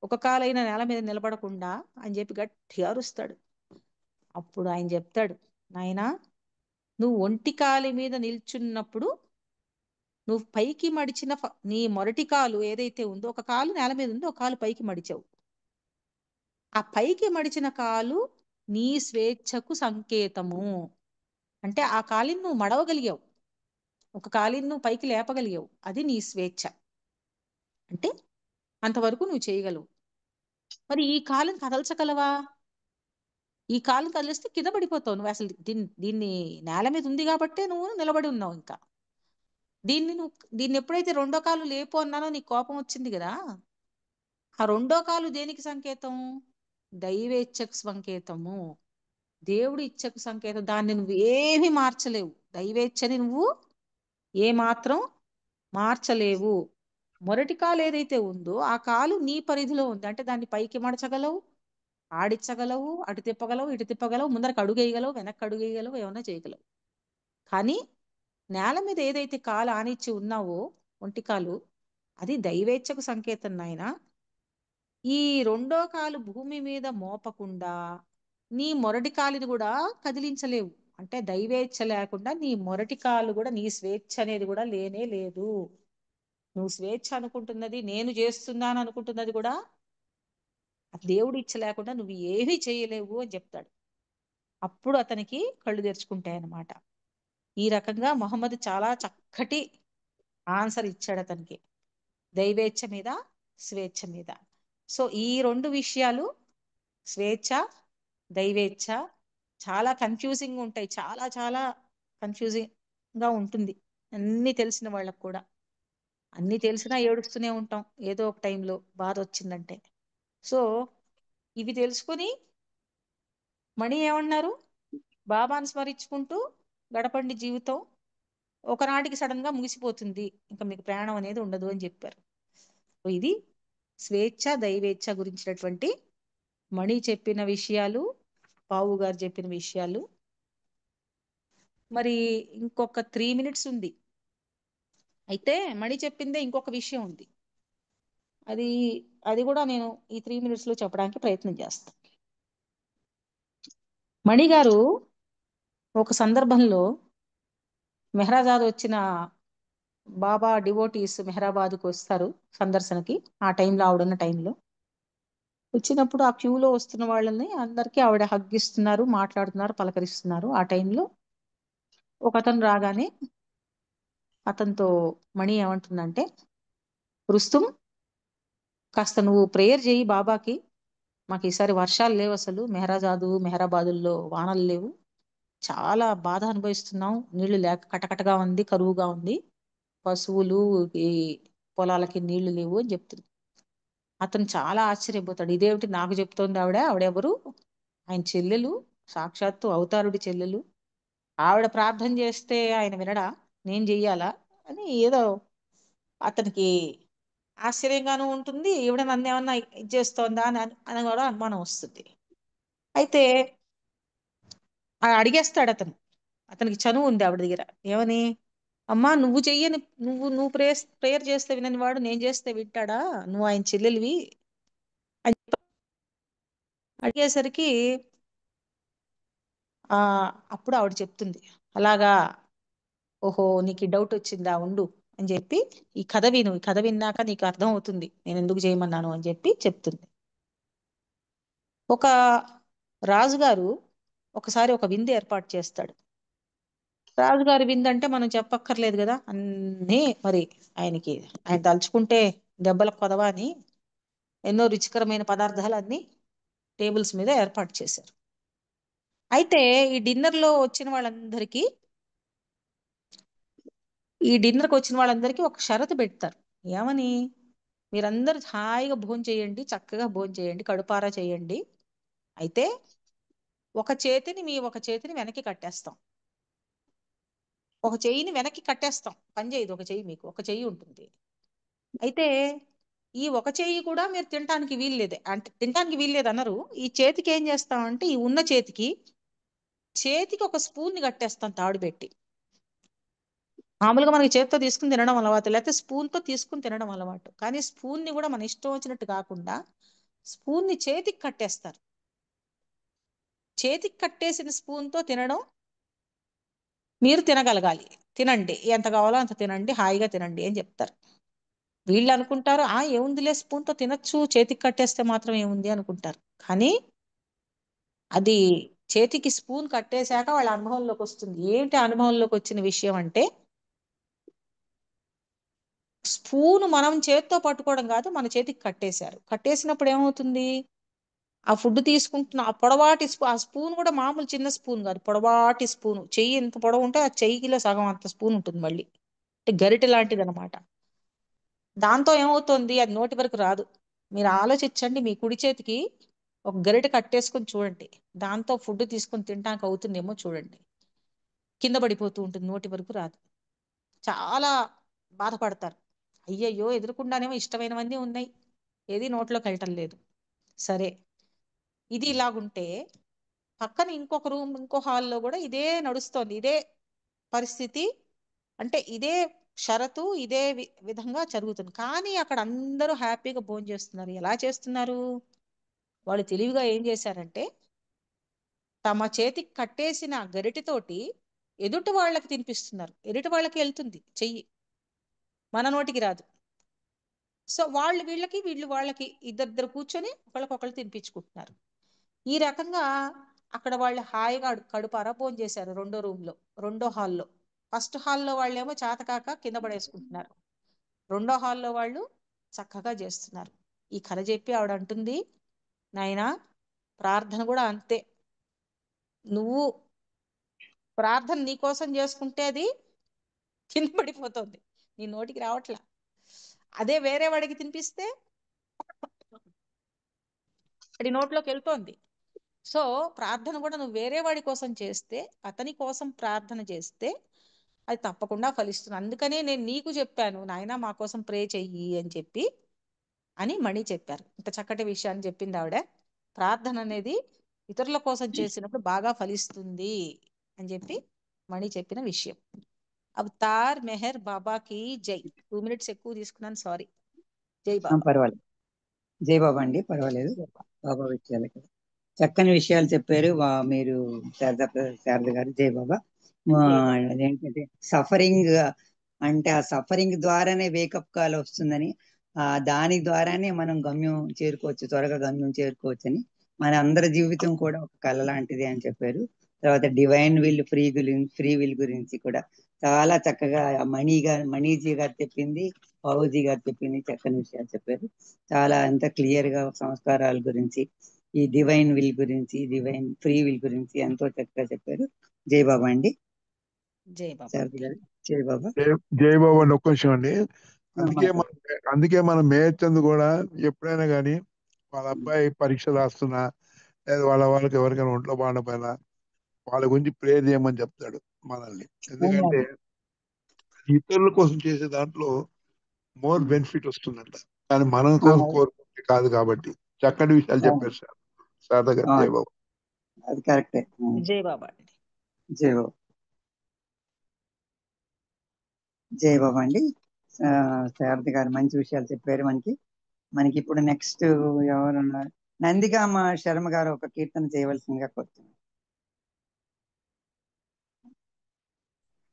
[SPEAKER 8] ఒక కాలైనా నేల మీద నిలబడకుండా అని చెప్పి గట్టిగా అరుస్తాడు. అప్పుడు ఆయన చెప్తాడు, నాయనా, నువ్వు ఒంటి కాలి మీద నిల్చున్నప్పుడు నువ్వు పైకి మడిచిన నీ మొరటి కాలు ఏదైతే ఉందో, ఒక కాలు నేల మీద ఉంది, ఒక కాలు పైకి మడిచావు. ఆ పైకి మడిచిన కాలు నీ స్వేచ్ఛకు సంకేతము. అంటే ఆ కాలిని నువ్వు మడవగలిగావు, ఒక కాలిని నువ్వు పైకి లేపగలిగావు, అది నీ స్వేచ్ఛ. అంటే అంతవరకు నువ్వు చేయగలవు. మరి ఈ కాలుని కదల్చగలవా? ఈ కాలుని కదిలిస్తే కింద పడిపోతావు నువ్వు. అసలు దీన్ని నేల మీద ఉంది కాబట్టే నువ్వు నిలబడి ఉన్నావు. ఇంకా దీన్ని ఎప్పుడైతే 2వ కాలు లేపు అన్నానో నీకు కోపం వచ్చింది కదా, ఆ 2వ కాలు దేనికి సంకేతం? దైవేచ్ఛకు సంకేతము, దేవుడి ఇచ్చకు సంకేతం. దాన్ని నువ్వు ఏమీ మార్చలేవు, దైవేచ్ఛని నువ్వు ఏమాత్రం మార్చలేవు. మొరటి కాలు ఏదైతే ఉందో ఆ కాలు నీ పరిధిలో ఉంది, అంటే దాన్ని పైకి మడచగలవు, ఆడించగలవు, అటు తిప్పగలవు, ఇటు తిప్పగలవు, ముందరకు అడుగేయగలవు, వెనక్కి అడుగేయగలవు, ఏమన్నా చేయగలవు. కానీ నేల మీద ఏదైతే కాలు ఆనిచ్చి ఉన్నావో ఒంటి కాలు, అది దైవేచ్ఛకు సంకేతం నాయన. ఈ 2వ కాలు భూమి మీద మోపకుండా నీ మొరటి కాలుని కూడా కదిలించలేవు. అంటే దైవేచ్ఛ లేకుండా నీ మొరటి కాలు కూడా, నీ స్వేచ్ఛ అనేది కూడా లేనే లేదు. నువ్వు స్వేచ్ఛ అనుకుంటున్నది, నేను చేస్తున్నాను అనుకుంటున్నది కూడా దేవుడి ఇచ్చ లేకుండా నువ్వు ఏమీ చేయలేవు అని చెప్తాడు. అప్పుడు అతనికి కళ్ళు తెరుచుకుంటాయన్నమాట. ఈ రకంగా మొహమ్మద్ చాలా చక్కటి ఆన్సర్ ఇచ్చాడు అతనికి. దైవేచ్ఛ మీద, స్వేచ్ఛ మీద. సో ఈ రెండు విషయాలు, స్వేచ్ఛ, దైవేచ్ఛ, చాలా కన్ఫ్యూజింగ్ ఉంటాయి. చాలా చాలా కన్ఫ్యూజింగ్ గా ఉంటుంది అన్ని తెలిసిన వాళ్ళకు కూడా. అన్ని తెలిసినా ఏడుస్తూనే ఉంటాం ఏదో ఒక టైంలో బాధ వచ్చిందంటే. సో ఇవి తెలుసుకుని మణి ఏమన్నారు, బాబాను స్మరించుకుంటూ గడపండి జీవితం, ఒకనాటికి సడన్ గా ముగిసిపోతుంది, ఇంకా మీకు ప్రయాణం అనేది ఉండదు అని చెప్పారు. ఇది స్వేచ్ఛ దైవేచ్ఛ గురించినటువంటి మణి చెప్పిన విషయాలు, పావు గారు చెప్పిన విషయాలు. మరి ఇంకొక 3 minutes ఉంది. అయితే మణి చెప్పిందే ఇంకొక విషయం ఉంది. అది కూడా నేను ఈ 3 minutes లో చెప్పడానికి ప్రయత్నం చేస్తాను. మణి గారు ఒక సందర్భంలో మెహరాజాద్ వచ్చిన బాబా డివోటీస్ మెహరాబాద్కు వస్తారు సందర్శనకి. ఆ టైంలో ఆవిడున్న టైంలో వచ్చినప్పుడు ఆ క్యూలో వస్తున్న వాళ్ళని అందరికీ ఆవిడ హగ్ ఇస్తున్నారు, మాట్లాడుతున్నారు, పలకరిస్తున్నారు. ఆ టైంలో ఒక అతను రాగానే అతనితో మణి ఏమంటుందంటే, రుస్తుం కాస్త నువ్వు ప్రేయర్ చేయి బాబాకి, మాకు ఈసారి వర్షాలు లేవు, అసలు మెహరాబాదుల్లో వానలు లేవు, చాలా బాధ అనుభవిస్తున్నాం, నీళ్లు లేక కటకటగా ఉంది, కరువుగా ఉంది, పశువులు ఈ పొలాలకి నీళ్లు లేవు అని చెప్తుంది. అతను చాలా ఆశ్చర్యపోతాడు, ఇదేమిటి నాకు చెప్తోంది ఆవిడెవరు, ఆయన చెల్లెలు, సాక్షాత్తు అవతారుడి చెల్లెలు, ఆవిడ ప్రార్థన చేస్తే ఆయన వినడా, నేను చెయ్యాలా అని ఏదో అతనికి ఆశ్చర్యంగానూ ఉంటుంది. ఈవిడ నన్ను ఏమన్నా ఇది చేస్తోందా అని కూడా అనుమానం వస్తుంది. అయితే అడిగేస్తాడు అతనికి చనువు ఉంది ఆవిడ దగ్గర. ఏమని, అమ్మా నువ్వు చెయ్యని, నువ్వు ప్రేయర్ చేస్తే వినని వాడు నేను చేస్తే వింటాడా, నువ్వు ఆయన చెల్లెలివి అని అడిగేసరికి అప్పుడు ఆవిడ చెప్తుంది, అలాగా, ఓహో నీకు డౌట్ వచ్చిందా, ఉండు అని చెప్పి ఈ కథ విన్నాక నీకు అర్థం అవుతుంది నేను ఎందుకు చేయమన్నాను అని చెప్పి చెప్తుంది. ఒక రాజుగారు ఒకసారి ఒక విందు ఏర్పాటు చేస్తాడు. రాజుగారి విందు అంటే మనం చెప్పక్కర్లేదు కదా, అన్నీ మరి ఆయన తలుచుకుంటే దెబ్బలకు కొదవా అని ఎన్నో రుచికరమైన పదార్థాలు అన్ని టేబుల్స్ మీద ఏర్పాటు చేశారు. అయితే ఈ డిన్నర్కి వచ్చిన వాళ్ళందరికీ ఒక షరతు పెడతారు. ఏమని, మీరందరూ హాయిగా భోజనం చేయండి, చక్కగా భోజనం చేయండి, కడుపారా చేయండి, అయితే ఒక చేతిని వెనక్కి కట్టేస్తాం, ఒక చెయ్యిని వెనక్కి కట్టేస్తాం, పని చేయదు, ఒక చెయ్యి మీకు ఒక చెయ్యి ఉంటుంది. అయితే ఈ ఒక చెయ్యి కూడా మీరు తినటానికి వీల్లేదు, అంటే తినటానికి వీల్లేదు అన్నారు. ఈ చేతికి ఏం చేస్తామంటే, ఈ ఉన్న చేతికి ఒక స్పూన్ ని కట్టేస్తాం తాడు పెట్టి. మామూలుగా మనకి చేతితో తీసుకుని తినడం అలవాటు, లేకపోతే స్పూన్తో తీసుకుని తినడం అలవాటు. కానీ స్పూన్ ని కూడా మన ఇష్టం వచ్చినట్టు కాకుండా స్పూన్ ని చేతికి కట్టేస్తారు. చేతికి కట్టేసిన స్పూన్తో తినడం మీరు తినగలగాలి, తినండి, ఎంత కావాలో అంత తినండి, హాయిగా తినండి అని చెప్తారు. వీళ్ళు అనుకుంటారు, ఏముందిలే స్పూన్తో తినచ్చు, చేతికి కట్టేస్తే మాత్రం ఏముంది అనుకుంటారు. కానీ అది చేతికి స్పూన్ కట్టేశాక వాళ్ళ అనుభవంలోకి వస్తుంది. ఏంటి అనుభవంలోకి వచ్చిన విషయం అంటే, స్పూన్ మనం చేతితో పట్టుకోవడం కాదు, మన చేతికి కట్టేశారు. కట్టేసినప్పుడు ఏమవుతుంది, ఆ ఫుడ్ తీసుకుంటున్న ఆ పొడవాటి ఆ స్పూన్ కూడా మామూలు చిన్న స్పూన్ కాదు, పొడవాటి స్పూన్, చెయ్యి ఎంత పొడవు ఉంటే ఆ చెయ్యిలో సగం అంత స్పూన్ ఉంటుంది, మళ్ళీ అంటే గరిటె లాంటిది అనమాట. దాంతో ఏమవుతుంది, అది నోటి వరకు రాదు. మీరు ఆలోచించండి, మీ కుడి చేతికి ఒక గరిటె కట్టేసుకొని చూడండి, దాంతో ఫుడ్ తీసుకొని తినడానికి అవుతుందేమో చూడండి, కింద పడిపోతూ ఉంటుంది, నోటి వరకు రాదు. చాలా బాధపడతారు, అయ్యయ్యో ఎదురుకుండానేమో ఇష్టమైనవన్నీ ఉన్నాయి, ఏది నోట్లోకి వెళ్ళటం లేదు. సరే, ఇది ఇలాగుంటే పక్కన ఇంకో హాల్లో కూడా ఇదే నడుస్తోంది, ఇదే పరిస్థితి, అంటే ఇదే షరతు, ఇదే విధంగా జరుగుతుంది. కానీ అక్కడ అందరూ హ్యాపీగా భోజనం చేస్తున్నారు. ఎలా చేస్తున్నారు, వాళ్ళు తెలివిగా ఏం చేశారంటే, తమ చేతికి కట్టేసిన గరిటెతోటి ఎదుటి వాళ్ళకి తినిపిస్తున్నారు. ఎదుటి వాళ్ళకి వెళ్తుంది చెయ్యి, మన నోటికి రాదు. సో వీళ్ళు వాళ్ళకి ఇద్దరు కూర్చొని ఒకళ్ళకొకళ్ళు తినిపించుకుంటున్నారు. ఈ రకంగా అక్కడ వాళ్ళు హాయిగా కడుపారా భోజనం చేశారు. రెండో హాల్లో. ఫస్ట్ హాల్లో వాళ్ళేమో చేతకాక కింద పడేసుకుంటున్నారు. రెండో హాల్లో వాళ్ళు చక్కగా చేస్తున్నారు. ఈ కథ చెప్పి ఆవిడ అంటుంది, నాయనా ప్రార్థన కూడా అంతే. నువ్వు ప్రార్థన నీ కోసం చేసుకుంటే అది కింద పడిపోతుంది, నీ నోటికి రావట్లా. అదే వేరే వాడికి తినిపిస్తే అది నోట్లోకి వెళ్తోంది. సో ప్రార్థన కూడా నువ్వు వేరే వాడి కోసం చేస్తే, అతని కోసం ప్రార్థన చేస్తే అది తప్పకుండా ఫలిస్తుంది. అందుకనే నేను నీకు చెప్పాను, నాయనా మా కోసం ప్రే చెయ్యి అని చెప్పి అని మణి చెప్పారు. ఇంత చక్కటి విషయాన్ని చెప్పింది ఆవిడ. ప్రార్థన అనేది ఇతరుల కోసం చేసినప్పుడు బాగా ఫలిస్తుంది అని చెప్పి మణి చెప్పిన విషయం. అవతార్ మెహర్ బాబాకి జై. 2 minutes ఎక్కువ తీసుకున్నాను, సారీ. జై బాబా.
[SPEAKER 1] పర్వాలేదు, జై బాబా అండి, పర్వాలేదు. బాబా విషయాలు కదా, చక్కని విషయాలు చెప్పారు మీరు శారద గారు. జై బాబా. అదేంటంటే సఫరింగ్ అంటే ఆ సఫరింగ్ ద్వారానే వేకప్ కాల్ వస్తుందని, దాని ద్వారానే మనం గమ్యం చేరుకోవచ్చు, త్వరగా గమ్యం చేరుకోవచ్చు అని. మన అందరి జీవితం కూడా ఒక కళ లాంటిది అని చెప్పారు. తర్వాత డివైన్ విల్, ఫ్రీ విల్ గురించి కూడా చాలా చక్కగా మణిజీ గారు చెప్పింది, బాబుజీ గారు చెప్పింది, చక్కని విషయాలు చెప్పారు. చాలా ఎంత క్లియర్ గా సంస్కారాల గురించి, ఈ డివైన్ విల్ గురించి, డివైన్ ఫ్రీ విల్ గురించి ఎంతో చక్కగా చెప్పారు. జై బాబా అండి.
[SPEAKER 8] జై బాబా.
[SPEAKER 1] జై బాబా.
[SPEAKER 2] జై బాబా అండి. ఒక్క నిమిషం అండి. అందుకే మనం మేయచ్చందు కూడా ఎప్పుడైనా కానీ వాళ్ళ అబ్బాయి పరీక్ష రాస్తున్నా లేదా వాళ్ళకి ఎవరికైనా ఒంట్లో బాగుండపోయినా వాళ్ళ గురించి ప్రేర్ చేయమని చెప్తాడు మనల్ని. ఎందుకంటే ఇతరుల కోసం చేసే దాంట్లో మోర్ బెనిఫిట్ వస్తుందంట, కానీ మనం కోసం కోరుకుంటే కాదు. కాబట్టి చక్కటి విషయాలు చెప్పారు సార్. శారద గారు. జై బాబా.
[SPEAKER 1] అది కరెక్టే.
[SPEAKER 8] జై బాబా అండి.
[SPEAKER 1] జై బాబా. జై బాబా అండి. శారద గారు మంచి విషయాలు చెప్పారు మనకి ఇప్పుడు నెక్స్ట్ ఎవరున్నారు? నందిగామ శర్మ గారు ఒక కీర్తన చేయవలసిందిగా కోరుతున్నాను.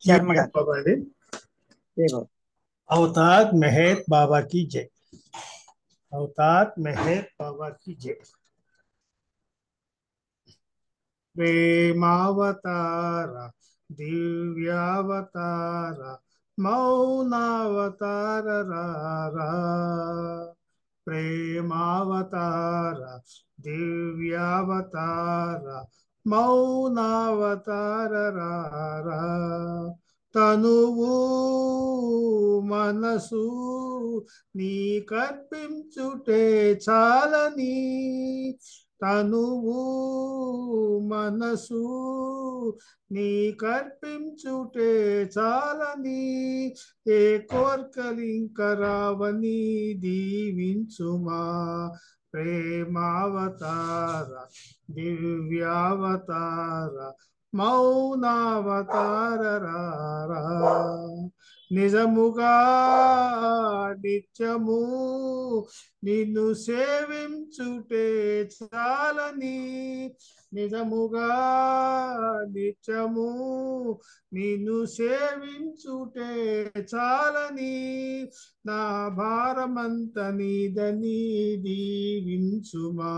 [SPEAKER 1] శర్మ గారు.
[SPEAKER 9] బాబా అండి.
[SPEAKER 1] జై బాబా.
[SPEAKER 9] అవతార్ మెహర్ బాబా की जय. అవతార్ మెహర్ బాబా की जय. ప్రేమావతార దివ్యావతార మౌనావతార రారా. ప్రేమావతార దివ్యావతార మౌనావతార రారా. తనువు మనసు నీ కర్పించుటే చాలని. తనువు మనసు నీ కర్పించుటే చాలని. ఏ కోర్కలింక రావని దీవించుమా. ప్రేమావతార దివ్యావతార మౌనావతార రారా. నిజముగా నిత్యము నిన్ను సేవించుటే చాలని. నిజముగా నిత్యము నిన్ను సేవించుటే చాలని. నా భారమంత నీదని దీవించుమా.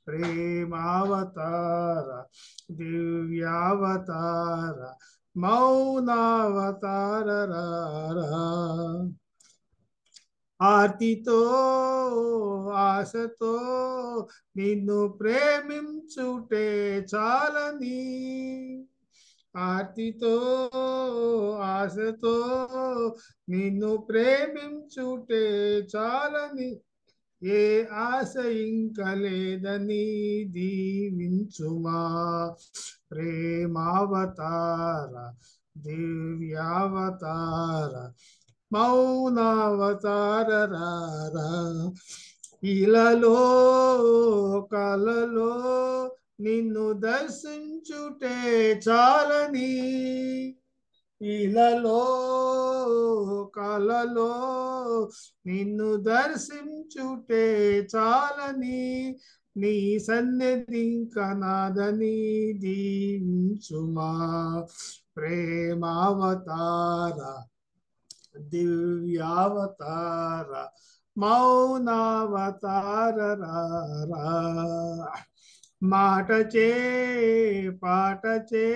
[SPEAKER 9] ప్రేమావతార దివ్యావతార మౌనావతార రారా. ఆర్తితో ఆశతో నిన్ను ప్రేమించుటే చాలని. ఆర్తితో ఆశతో నిన్ను ప్రేమించుటే చాలని. ఏ ఆశ ఇంక లేదని దీవించుమా. ప్రేమావతార దివ్యావతార మౌనావతార రారా. ఇలలో కలలో నిన్ను దర్శించుటే చాలని. ఇలలో కలలో నిన్ను దర్శించుటే చాలని. నీ సన్నిధింక నాదని దీవించుమా. ప్రేమావతార దివ్యావతార మౌనావతార రారా. మాటచే పాటచే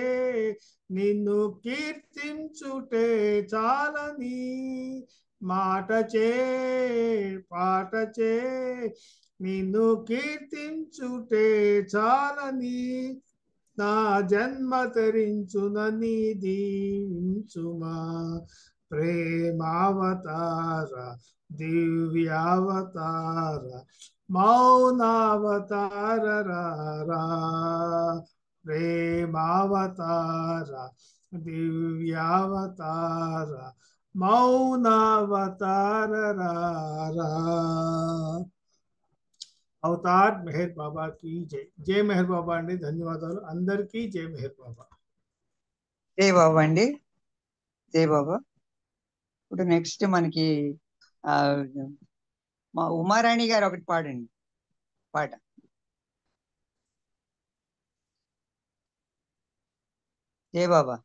[SPEAKER 9] నిన్ను కీర్తించుటే చాలని. మాటచే పాటచే నిన్ను కీర్తించుటే చాలని నా జన్మ తరించునని దీవించుమా ప్రేమావతార దివ్యావతార మౌనావతార రారా ప్రేమావతార దివ్యావతార మౌనావతార రారా అవతార్ మెహర్ బాబా की జై జై మెహర్ బాబా అండి ధన్యవాదాలు అందరికీ జై మెహర్ బాబా
[SPEAKER 1] జై బాబా అండి జై బాబా ఇప్పుడు నెక్స్ట్ మనకి ఆ మా ఉమారాణి గారు ఒకటి పాడండి పాట జై బాబా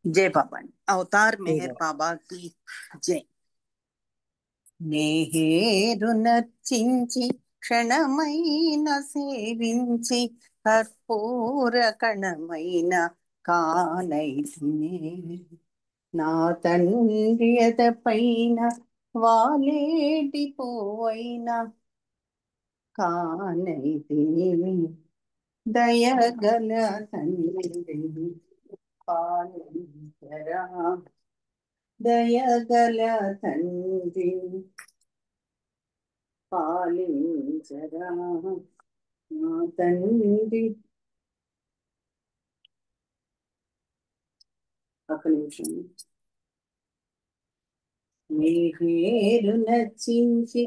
[SPEAKER 10] जय बाबा अवतार
[SPEAKER 1] జై
[SPEAKER 10] मेहर
[SPEAKER 1] బాబా
[SPEAKER 10] बाबा की जय నేహేరునర్చించి క్షణమైన సేవించి కర్పూర కణమైన కానైతినే నా తండ్రియత పైన వాలేటి పోవైన కానైతినే దయగల తండ్రి పాలించరా దయగల తండ్రి పాలించరా నా తండ్రి ఒక నిమిషం మేహేరు నచ్చించి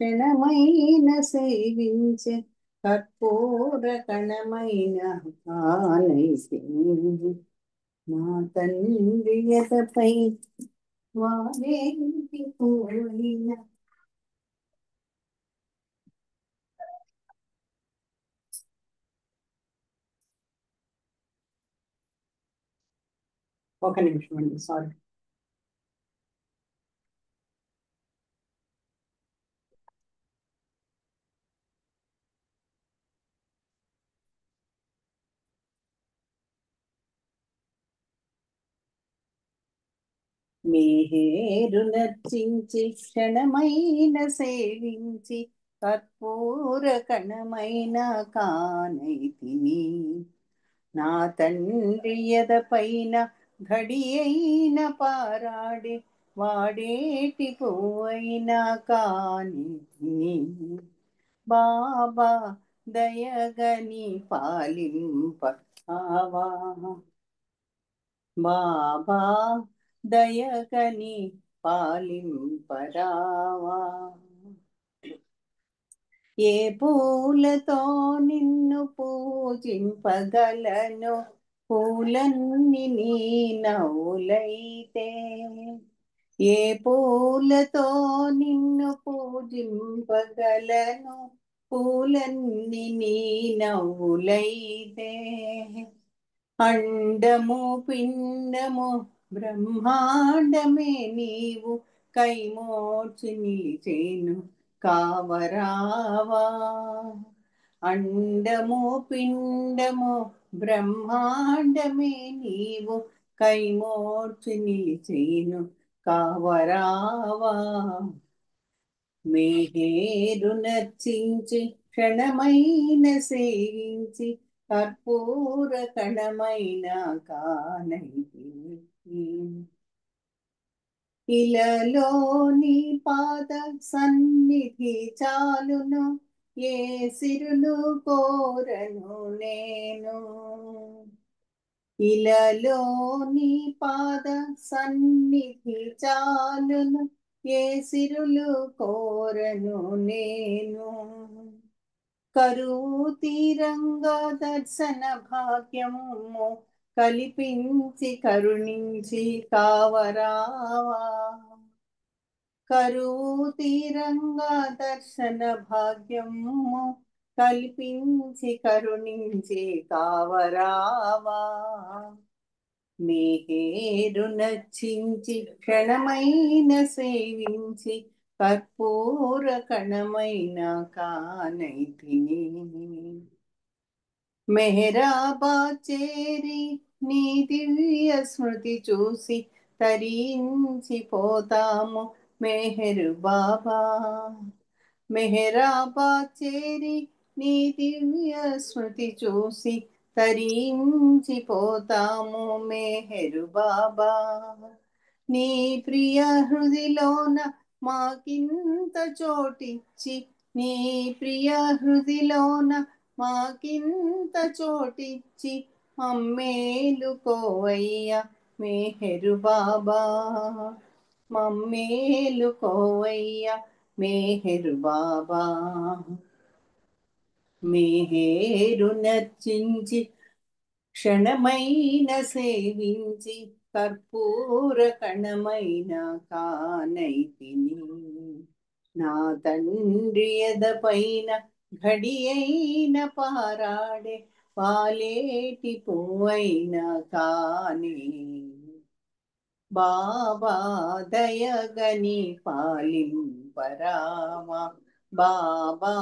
[SPEAKER 10] క్షణమైన సేవించే కర్పూర కణమైన కానైతే నా తండ్రియతపై వారేంటి పోయిన ఒక నిమిషం అండి సారీ మేహేరు నర్చించి క్షణమైన సేవించి కర్పూర కణమైన కానైతిని నా తండ్రియద పైన ఘడి అయిన పారాడి వాడేటి పోయిన కానితిని బాబా దయగని పాలింప ఆవా బాబా దయగని పాలింపరావా ఏ పూలతో నిన్ను పూజింపగలను పూలన్నీ నీ నవ్వులైతే ఏ పూలతో నిన్ను పూజింపగలను పూలన్నీ నీ నవ్వులైతే అండము పిండము బ్రహ్మాండమే నీవు కైమోర్చి నిలిచేను కావరావా అండము పిండము బ్రహ్మాండమే నీవు కైమోర్చి నిలిచేను కావరావా మేహేరు నర్చించి క్షణమైన సేవించి కర్పూర కణమైన కానైతిని ఇలలోని పాద సన్నిధి చాలును ఏ సిరులు కోరను నేను ఇలలోని పాద సన్నిధి చాలును ఏ సిరులు కోరను నేను కరువు తీరంగా దర్శన భాగ్యము కల్పించి కరుణించి కావరావా కరువు తీరంగా దర్శన భాగ్యము కల్పించి కరుణించి కావరావా మేహేరు నచ్చించి క్షణమైన సేవించి కర్పూర కణమైన కానైతిని మెహరాబాద్ చేరి నీ దివ్య స్మృతి చూసి తరించిపోతాము మెహరు బాబా. మెహరాబాద్ చేరి నీ దివ్య స్మృతి చూసి తరించిపోతాము మెహరు బాబా. నీ ప్రియ హృదిలోన మాకింత చోటిచ్చి, నీ ప్రియ హృదిలోన మాకింత చోటిచ్చి మమ్మేలుకోవయ్యా మెహరు బాబా. మమ్మేలుకోవయ్యా మెహరు బాబా. మెహేరు నర్చించి క్షణమైన సేవించి కర్పూర కణమైన కానైతిని. నా తండ్రి ఎదపైన ఘడి అయిన పారాడే పాలేటి పువ్వైన కానే. బాబా దయగని పాలింపరావా, బాబా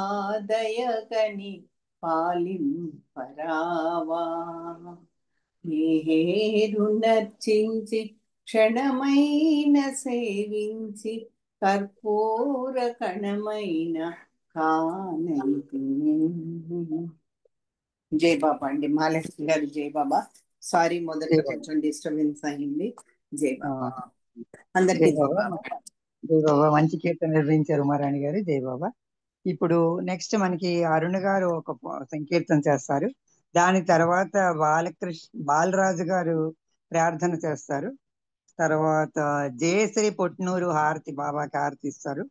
[SPEAKER 10] దయగని పాలింపరావా. మెహేరు నర్చించి క్షణమైన సేవించి కర్పూర కణమైన కానైతిని. జై బాబా అండి. మహాలక్ష్మి గారు జై బాబా. సారీ మొదట్లో కొంచెం డిస్టర్బెన్స్ అయింది. జై బాబా. అందరికీ
[SPEAKER 1] జై బాబా. జై బాబా. మంచి కీర్తన నిర్వహించారు ఉమారాణి గారు. జై బాబా. ఇప్పుడు నెక్స్ట్ మనకి అరుణ్ గారు ఒక సంకీర్తన చేస్తారు. దాని తర్వాత బాలరాజు గారు ప్రార్థన చేస్తారు. తర్వాత జయశ్రీ పొట్నూరు హారతి బాబాకి హారతి ఇస్తారు.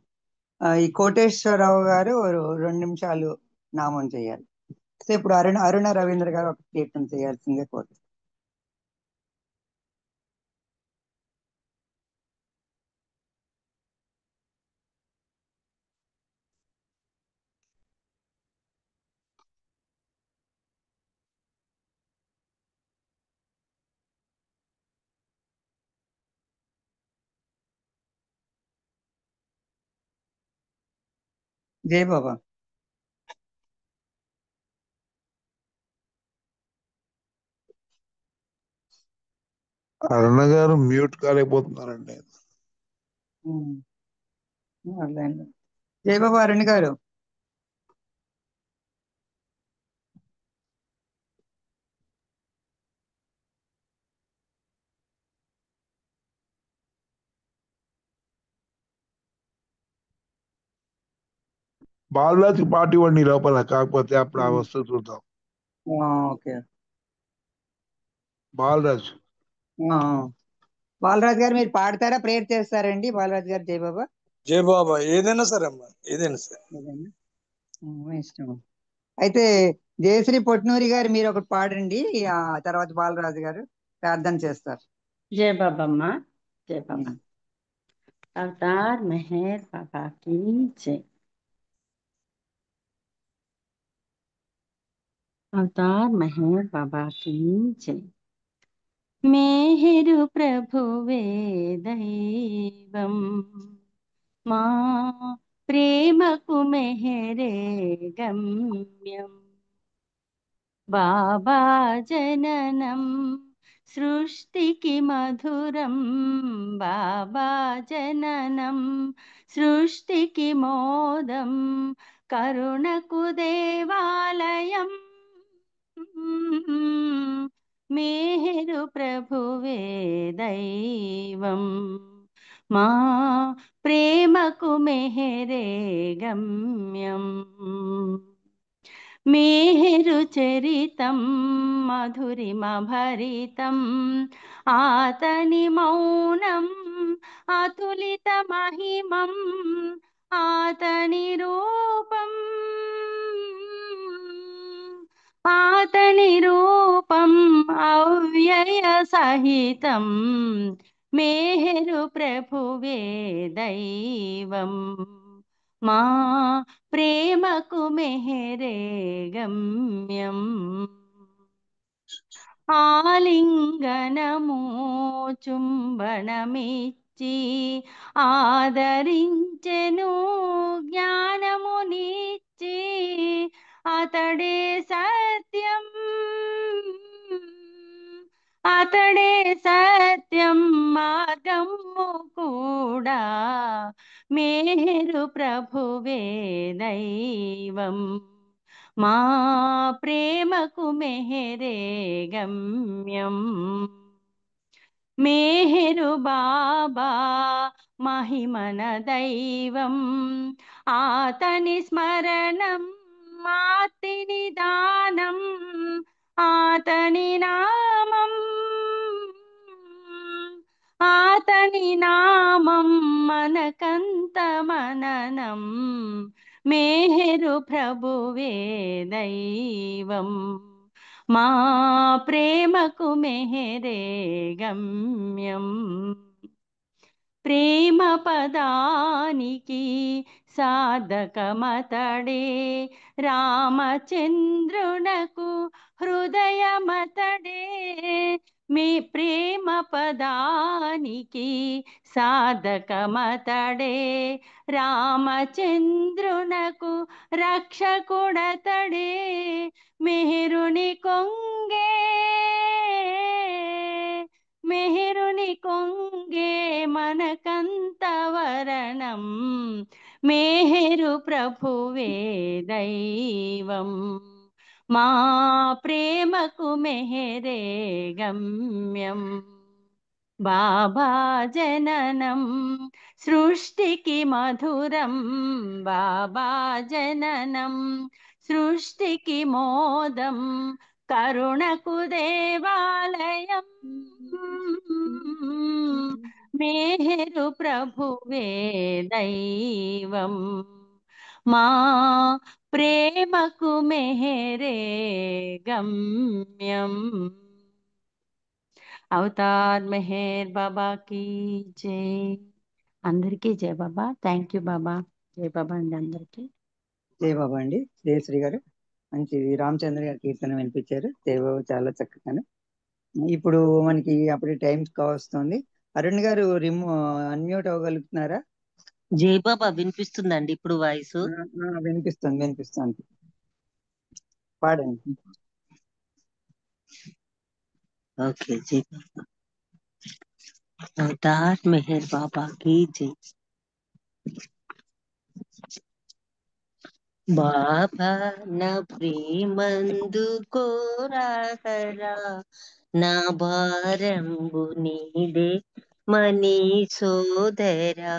[SPEAKER 1] ఈ కోటేశ్వరరావు గారు 2 నిమిషాలు నామం చేయాలి. సో ఇప్పుడు అరుణ రవీంద్ర గారు ఒక కీర్తన చేయాల్సిందే కోరు. జై బాబా.
[SPEAKER 2] అరుణ గారు మ్యూట్ కాలేకపోతున్నారండి.
[SPEAKER 1] జై బాబా అరుణ్ గారు.
[SPEAKER 2] బాలరాజు పాట ఇవ్వండి లోపల, కాకపోతే అప్పుడు ఆ వస్తువు చూద్దాం.
[SPEAKER 1] ఓకే.
[SPEAKER 2] బాలరాజు
[SPEAKER 1] గారు మీరు పాడతారా, ప్రేయర్ చేస్తారండి? బాలరాజు గారు జై బాబా.
[SPEAKER 11] జై బాబా. ఏదైనా సరే అమ్మా, ఏదైనా సరే
[SPEAKER 1] ఇష్టం. అయితే జయశ్రీ పొట్నూరి గారు మీరు ఒకటి పాడండి, ఆ తర్వాత బాలరాజు గారు ప్రార్థన చేస్తారు.
[SPEAKER 12] జై బాబమ్మ. జై బాబా. అవతార్ మెహర్ బాబా की जय. అవతార్ మెహర్ బాబా की जय. మేహరు ప్రభువే దైవం, మా ప్రేమకు మెహరే గమ్యం. బాబా జననం సృష్టికి మధురం, బాబా జననం సృష్టికి మోదం. కరుణకు దేవాలయం, మేహరు ప్రభువే దైవం, మా ప్రేమకు మెహరే గమ్యం. మేహరు చరితం మధురిమ భరితం, ఆతని మౌనం అతులిత మహిమం. ఆతని రూపం అవ్యయ సహితం. మేహరు ప్రభువే దైవం, మా ప్రేమకు మెహరే గమ్యం. ఆలింగనము చుంబనమిచ్చి ఆదరించెను జ్ఞానమునిచ్చి. అతడే సత్యం మార్గము కూడా మేరు ప్రభువే దైవం మా ప్రేమకు మెహరే గమ్యం మేహరు బాబా మహిమన దైవం ఆతని స్మరణం ఆతి నిదానం ఆతని నామం ఆతని నామం మనకంత మననం మేహరు ప్రభువే దైవం మా ప్రేమకు మెహరే గమ్యం ప్రేమ పదానికి సాధకమతడే రామచంద్రునకు హృదయమతడే మీ ప్రేమ పదానికి సాధకమతడే రామచంద్రునకు రక్షకుడతడే మెహరుని కొంగే మెహరుని కొంగే మనకంత వరణం మేహరు ప్రభువే దైవం మా ప్రేమకు మెహరే గమ్యం బాబా జననం సృష్టికి మధురం బాబా జననం సృష్టికి మోదం కరుణకు దేవాలయం మేహరు ప్రభువే దైవం మా ప్రేమకు మెహరే గమ్యం అవతార్ మెహర్ బాబా की జై అందరికీ జై బాబా థ్యాంక్ యూ బాబా జై బాబా అండి అందరికీ
[SPEAKER 1] జై బాబా అండి జయశ్రీ గారు మంచి రామచంద్ర గారి కీర్తన వినిపించారు జై బాబా చాలా చక్కగానే ఇప్పుడు మనకి అప్పుడు టైం కావస్తుంది అరుణ్ గారు అన్మ్యూట్ అవ్వగలుగుతున్నారా
[SPEAKER 12] జై బాబా వినిపిస్తుందండి ఇప్పుడు వాయిస్
[SPEAKER 1] వినిపిస్తుంది పాడండి
[SPEAKER 12] ఓకే జై బాబా అవతార్ మెహర్ బాబా की జై బాబా నా ప్రేమందు కోరాహరా నా భారంబు నీదే మనీ సోదరా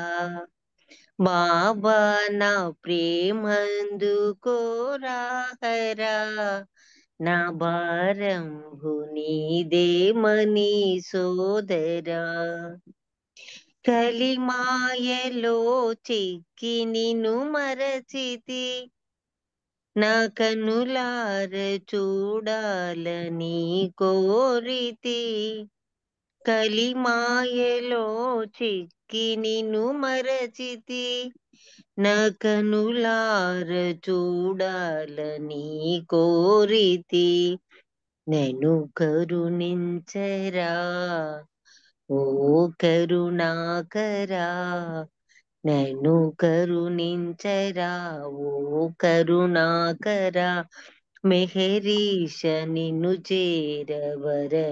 [SPEAKER 12] బాబా నా ప్రేమందు కోరాహరా నా భారంబు నీదే మనీ సోదరా కలిమాయలో చిక్కి నిన్ను మరచితి నా కనులార చూడాలని కోరితి కలిమాయలో చిక్కి నిన్ను మరచితి నా కనులార చూడాలని కోరితి నన్ను కరుణించరా ఓ కరుణాకరా నన్ను కరుణించరా ఓ కరుణాకరా మెహరీష నిన్ను చేరవరమీయరా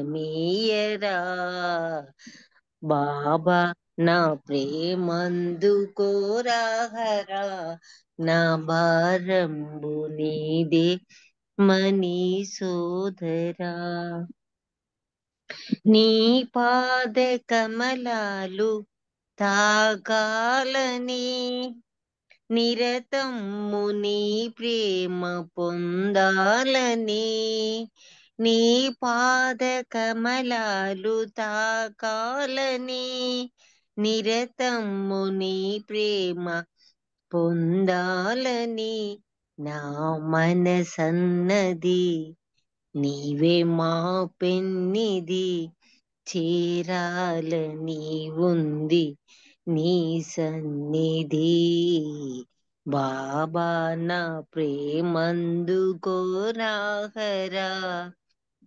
[SPEAKER 12] బాబా నా ప్రేమందు కోరాహరా నా భారంబు నీదే మనీ సోదరా నీ పాద కమలాలు తాకాలని నిరతము నీ ప్రేమ పొందాలని నీ పాద కమలాలు తాకాలని నిరతము నీ ప్రేమ పొందాలని నా మనసన్నది నీవే మా పెన్నిది చేరాలని ఉంది నీ సన్నిధి బాబా నా ప్రేమందు కోరాహరా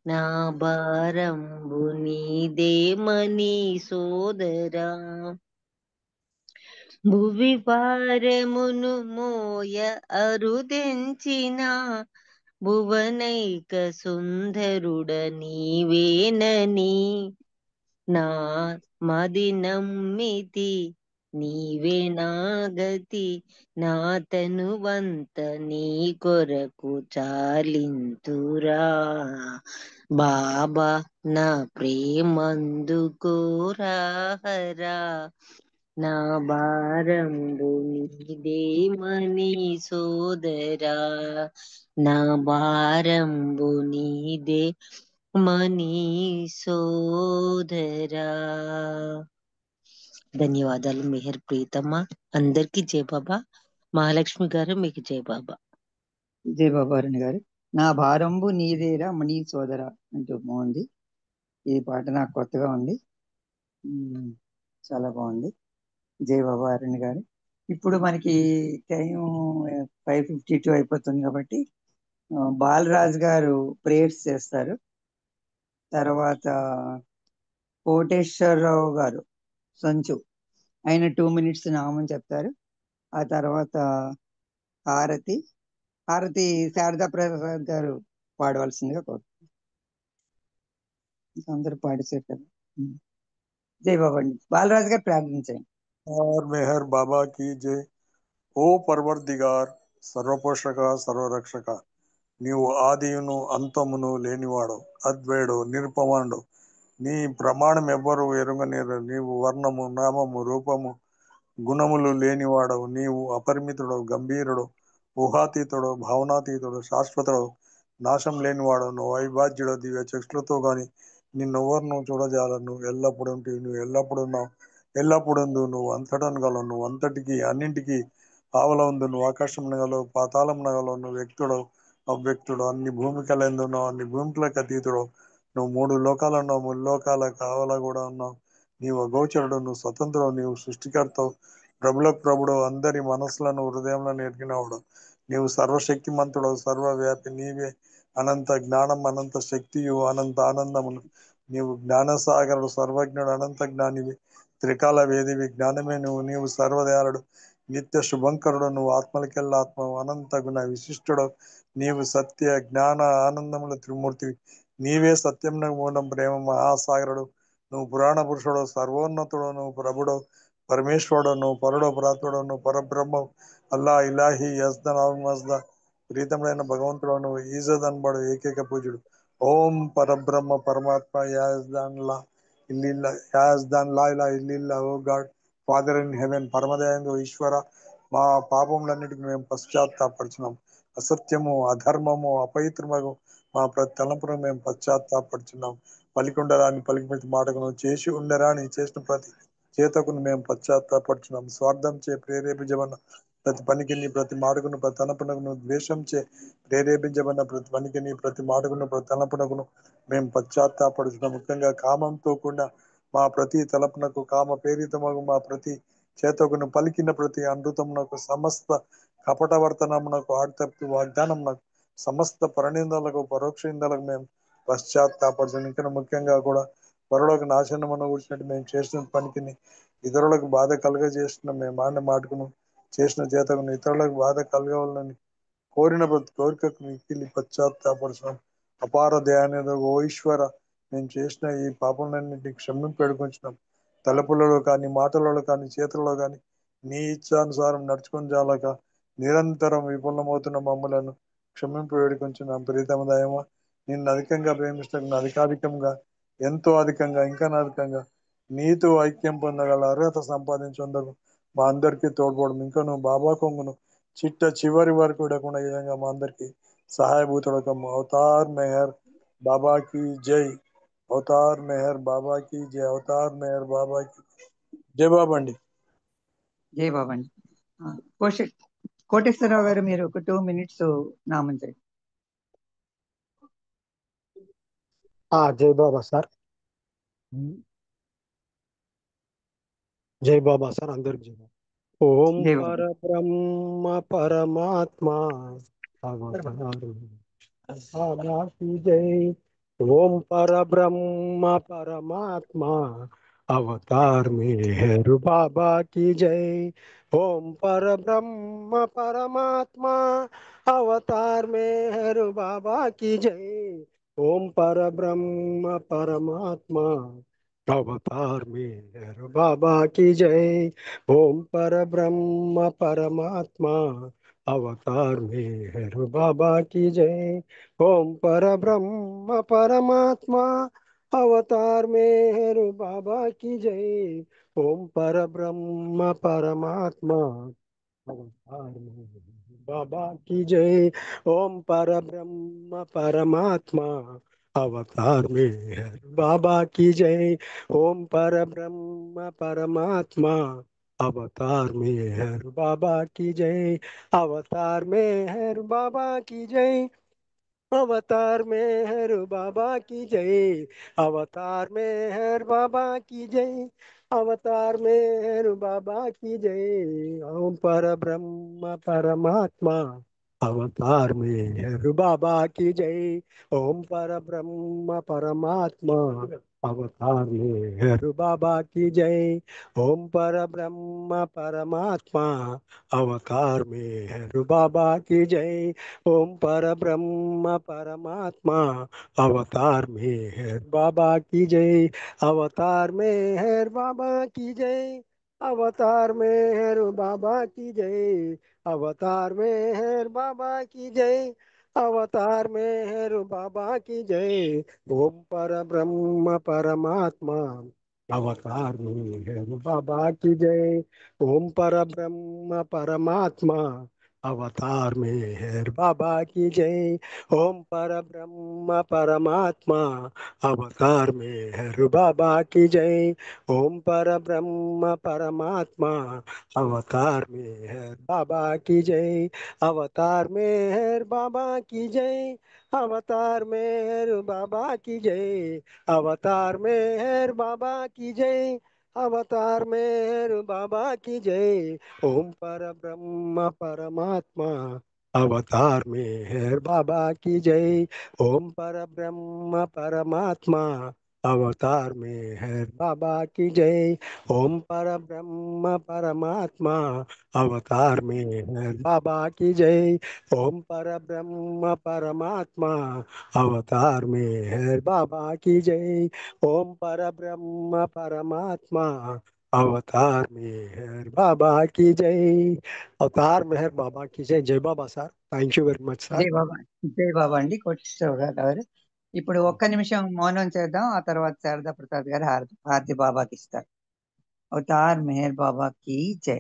[SPEAKER 12] నా భారంబు నీదేమని సోదరా భువి భారమును మోయ అరుదెంచిన భువనైక సుందరుడ నీవేనని
[SPEAKER 13] నా మది నమ్మితి నీవే నా గతి, నా తనువంత నీ కొరకు చాలింతురా. బాబా నా ప్రేమందుకోరా హరా, నా భారంబు నీదేమని సోదరా, నా భారంబు నీదే మనీ సోదరా. ధన్యవాదాలు మెహర్ ప్రీతమ్మ. అందరికీ జై బాబా. మహాలక్ష్మి గారు మీకు జై బాబా.
[SPEAKER 1] జై బాబా అరుణ్ గారు. నా భారంబు నీదేరా మణి సోదరా అంటూ బాగుంది. ఈ పాట నాకు కొత్తగా ఉంది. చాలా బాగుంది. జై బాబా అరుణ్ గారు. ఇప్పుడు మనకి టైం 5:52 అయిపోతుంది కాబట్టి బాలరాజ్ గారు ప్రేయర్స్ చేస్తారు. తర్వాత కోటేశ్వరరావు గారు సంచు ఆయన 2 minutes నామం చెప్తారు. ఆ తర్వాత హారతి శారదా ప్రసాద్ గారు పాడవలసిందిగా కోరుతున్నారు. అందరూ పాడిసారు కదా. జై బాబా అండి. బాలరాజు గారు ప్రార్థించండి.
[SPEAKER 11] और मेहर बाबा की जय. ఓ పర్వర్దిగార్, సర్వపోషక సర్వరక్షక, నీవు ఆదియును అంతమును లేనివాడు, అద్వైడు నిరుపమాండు. నీ ప్రమాణం ఎవ్వరు ఎరుగనేరు. నీవు వర్ణము నామము రూపము గుణములు లేనివాడవు. నీవు అపరిమితుడు, గంభీరుడు, ఊహాతీతుడు, భావనాతీతుడు, శాశ్వతుడు, నాశం లేనివాడు. నువ్వు అవిభాజ్యుడు, దివ్య చక్షులతో గాని నిన్నెవ్వరు చూడజాల. నువ్వు ఎల్లప్పుడు నువ్వు ఎల్లప్పుడున్నావు, ఎల్లప్పుడుందు. నువ్వు అంతటను గలవు, నువ్వు అంతటికి అన్నింటికి ఆవల ఉంది. నువ్వు ఆకాశం నగలవు, పాతాళం నగలవు. నువ్వు వ్యక్తుడు, అవ్యక్తుడు, అన్ని భూమికలందున్నావు, అన్ని భూమికలకు అతీతుడు. నువ్వు 3 లోకాలున్నావు, 3 లోకాలకు ఆవల కూడా ఉన్నావు. నీవు అగోచరుడు, నువ్వు స్వతంత్రుడు, నీవు సృష్టికర్తవు, ప్రభులకు ప్రభుడు, అందరి మనసులను హృదయంలో ఎరిగినవాడు. నీవు సర్వశక్తిమంతుడు, సర్వవ్యాపి. నీవే అనంత జ్ఞానం, అనంత శక్తియు, అనంత ఆనందమును. నీవు జ్ఞానసాగరుడు, సర్వజ్ఞుడు, అనంత జ్ఞానివి, త్రికాల వేదివి. జ్ఞానమే నువ్వు. నీవు సర్వదయాళుడు, నిత్య శుభంకరుడు. నువ్వు ఆత్మలకెల్లా ఆత్మ, అనంత గుణ విశిష్టుడు. నీవు సత్య జ్ఞాన ఆనందముల త్రిమూర్తివి. నీవే సత్యం మూలం ప్రేమ మహాసాగరుడు. నువ్వు పురాణ పురుషుడు, సర్వోన్నతుడు, నువ్వు ప్రభుడు, పరమేశ్వరుడు, నువ్వు పరుడు, ప్రాతుడు, నువ్వు పరబ్రహ్మం, అల్లా, ఇలాహి, యజ్ద, నవమజ్ద, ప్రీతముడైన భగవంతుడు, నువ్వు ఈజద్ అనబడు ఏకైక పూజుడు. ఓం పరబ్రహ్మ పరమాత్మ యాజ్దాన్లా ఇల్లిల్లా, యాజ్దాన్లా ఇలా ఇల్లిల్లా. ఓ గాడ్ ఫాదర్ ఇన్ హెవెన్, పరమదయాందు ఈశ్వర, మా పాపములన్నిటికీ మేము పశ్చాత్తాపడుచున్నాం. అసత్యము, అధర్మము, అపవిత్రమగు మా ప్రతి తలంపును మేము పశ్చాత్తాపడుచున్నాం. పలికుండరాని పలికి మాటకును, చేసి ఉండరాని చేసిన ప్రతి చేతకును మేము పశ్చాత్తాపడుచున్నాం. స్వార్థం చే ప్రేరేపించబడిన ప్రతి పనికిని, ప్రతి మాటకును, ప్రతి తలంపునకును, ద్వేషం చే ప్రేరేపించబడిన ప్రతి పనికిని, ప్రతి మాటకును, ప్రతి తలంపునకును మేము పశ్చాత్తాపడుచున్నాం. ముఖ్యంగా కామంతో కూడా మా ప్రతి తలపునకు, కామ ప్రేరితమగు మా ప్రతి చేతకును, పలికిన ప్రతి అమృతమునకు, సమస్త కపటవర్తనమునకు, ఆడతప్పి వాగ్దానమునకు, సమస్త పరనిందలకు, పరోక్ష నిందలకు మేము పశ్చాత్తాపడుతున్నాం. ఇంకా ముఖ్యంగా కూడా పరులకు నాశనమును కూర్చున్నట్టు మేము చేసిన పనికిని, ఇతరులకు బాధ కలుగజేసిన మేము మాటకును, చేసిన చేతకును, ఇతరులకు బాధ కలగవాలని కోరిన ప్రతి కోరికకు మిక్కిలి పశ్చాత్తాపడుతున్నాం. అపార దయానిధి ఓ ఈశ్వర, మేము చేసిన ఈ పాపములన్నింటినీ క్షమింపు వేడుకొంచున్నాం. తలపులలో కానీ, మాటలలో కానీ, చేతులలో కానీ నీ ఇచ్చానుసారం నడుచుకొని జాలక నిరంతరం విఫలమవుతున్న మమ్మలను క్షమింపు వేడుకొంచున్నాం. ప్రీతమ దయమా, నిన్ను అధికంగా ప్రేమిస్తున్న అధికాధికంగా, ఎంతో అధికంగా, ఇంకా అధికంగా నీతో ఐక్యం పొందగల అర్హత సంపాదించేందుకు మా అందరికీ తోడ్పడము. ఇంకా నువ్వు బాబా కొంగును చిట్ట చివరి వరకు విడకుండా ఈ విధంగా మా అందరికీ సహాయభూతుడకము. అవతార్ మెహర్ బాబా की जय, అవతార్ మెహర్ బాబా की जय, అవతార్ మెహర్ బాబా की జై బాబా అండి.
[SPEAKER 1] జై బాబా అండి. కోటేశ్వరరావు గారు మీరు ఒక 2 minutes నామం చేయండి.
[SPEAKER 9] జై బాబా సార్. జై బాబా సార్, అందరికి జై బాబా. ఓం
[SPEAKER 1] జై బాబా.
[SPEAKER 9] పరబ్రహ్మ పరమాత్మ జై. ఓం పరబ్రహ్మ పరమాత్మ అవతార్ మెహర్ బాబా की जय. ఓం పరబ్రహ్మ పరమాత్మ అవతార్ మెహర్ బాబా की जय. ఓం పరబ్రహ్మ పరమాత్మ
[SPEAKER 14] अवतार मेहर बाबा की जय। ओम पर ब्रह्म परमात्मा अवतार मेहर बाबा की जय। ओम पर ब्रह्म परमात्मा अवतार मेहर बाबा की जय। ओम पर ब्रह्म परमात्मा अवतार मेहर बाबा की जय। ओम पर ब्रह्म परमात्मा अवतार मेहर बाबा की जय। ओम पर ब्रह्म परमात्मा अवतार मेहर बाबा की जय। अवतार मेहर बाबा की जय। अवतार मेहर बाबा की जय। अवतार मेहर बाबा की जय। अवतार मेहर बाबा की जय। ओम पर ब्रह्म परमात्मा अवतार मेहर बाबा की जय। ओम पर ब्रह्म परमात्मा अवतार मेहर बाबा की जय। ओम पर ब्रह्म परमात्मा अवतार मेहर बाबा की जय। ओम पर ब्रह्म परमात्मा अवतार मेहर बाबा की जय। अवतार मेहर बाबा की जय। अवतार मेहर बाबा की जय। अवतार मेहर बाबा की जय। अवतार मेहर बाबा की जय। ओम पर ब्रह्म परमात्मा अवतार मेहर बाबा की जय। ओम पर ब्रह्म परमात्मा अवतार मेहर बाबा की जय। ओम पर ब्रह्म परमात्मा अवतार मेहर बाबा की जय। ओम पर ब्रह्म परमात्मा अवतार मेहर बाबा की जय। अवतार मेहर बाबा की जय। अवतार मेहर बाबा की जय। अवतार मेहर बाबा की जय। अवतार मेहर बाबा की जय। ओम पर ब्रह्म परमात्मा अवतार मेहर बाबा की जय। ओम पर ब्रह्म परमात्मा अवतार मेहर बाबा की जय। ओम पर ब्रह्म परमात्मा अवतार मेहर बाबा की जय। ओम पर ब्रह्म परमात्मा अवतार मेहर बाबा की जय। ओम पर ब्रह्म परमात्मा अवतार मेहर बाबा की जय। अवतार मेहर बाबा की जय. జై Baba sir. Thank you very much sir.
[SPEAKER 1] జై బాబా అండి కోటేశ్వరరావు గారు. ఇప్పుడు ఒక్క నిమిషం మౌనం చేద్దాం, ఆ తర్వాత శారదా ప్రసాద్ గారు హారతి బాబాకి ఇస్తారు. అవతార్ మెహర్ బాబా की जय.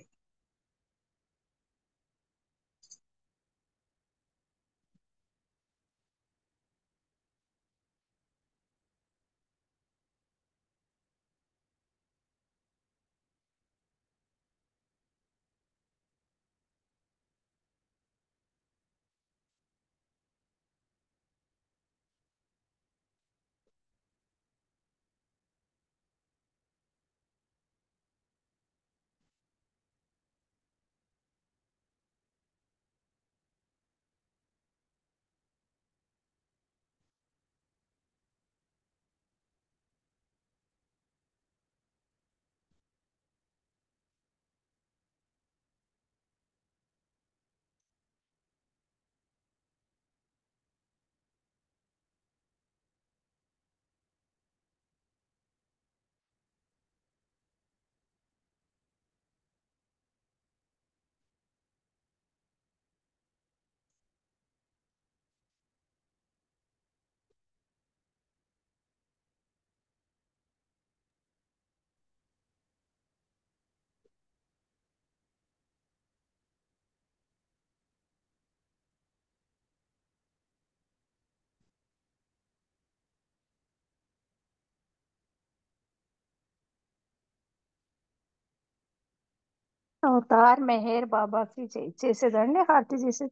[SPEAKER 3] అవతార్ మెహర్ బాబా की जय. చేసేదండి హారతి చేసే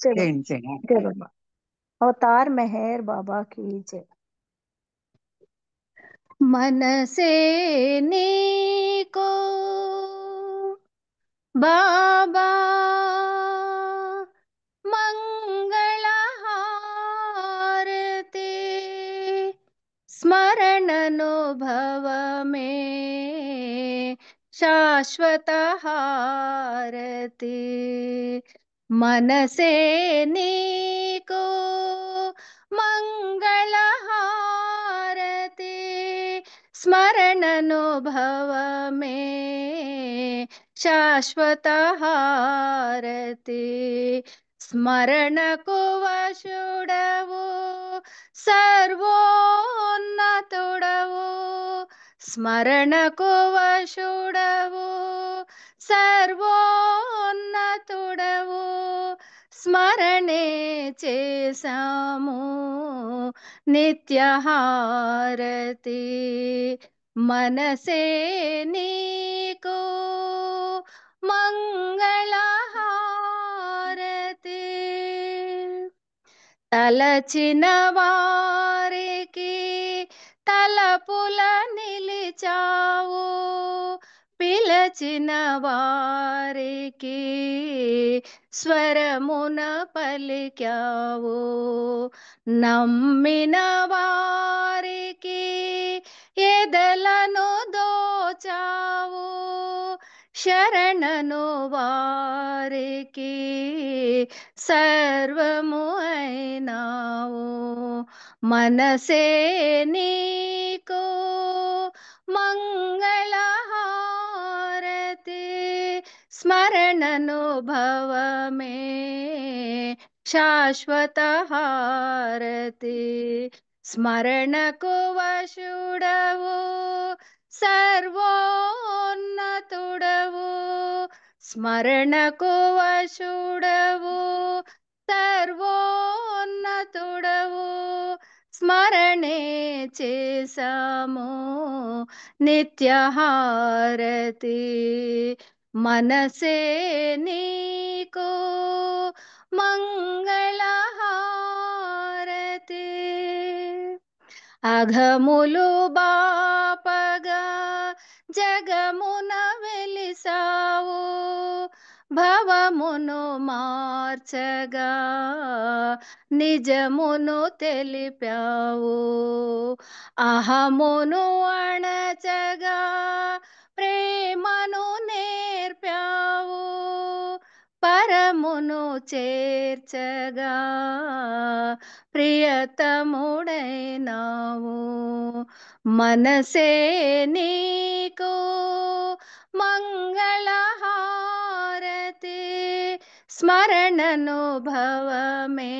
[SPEAKER 1] చేయండి చేయండి.
[SPEAKER 3] జై బాబా. అవతార్ మెహర్ బాబా की जय. మనసే నీకో బాబా మంగళహారతి స్మరణనుభవ మే శాశ్వత హారతి మనసే నీకో మంగళహారతి స్మరణనుభవ మే శాశ్వత హారతి స్మరణకు వశుడవు సర్వోన్నతుడవు స్మరణకు వశుడవు సర్వోన్నతుడవు స్మరణే చేసాము నిత్యహారతి మనసే నీకు మంగళహారతి తలచిన వారికి తలపుల నిలిచావు పిలచిన వారికి స్వరమున పలికావు నమ్మిన వారికి ఎదలను దోచావు శరణను వారికి సర్వము అయినావు మనసే నీకు మంగళహారతి స్మరణనుభవ మే శాశ్వత హారతి స్మరణకు వశుడవు సర్వోన్నతుడవు స్మరణకు వశుడవు సర్వోన్నతుడవు స్మరణే చేసాము నిత్యహారతి మనసే నీకు మంగళహారతి అఘములు బాపగా జగమున వెలిసావు భవమును మార్చగా నిజమును తెలిపావు అహమును అణచగా ప్రేమను నేర్పావు పరమును చేర్చగా ప్రియతముడైనావు మనసే నీకు మంగళహారతి స్మరణనుభవ మే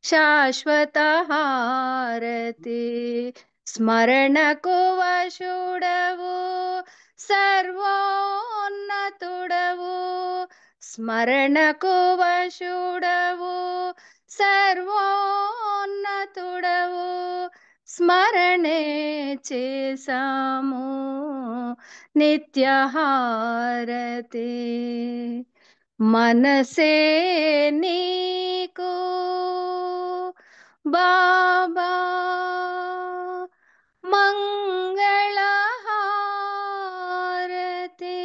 [SPEAKER 3] శాశ్వత హారతి స్మరణకు వశుడవు సర్వోన్నతుడవు స్మరణకు వశుడవు సర్వోన్నతుడవు స్మరణే చేసాము నిత్యహారతి మనసే నీకు బాబా మంగళహారతి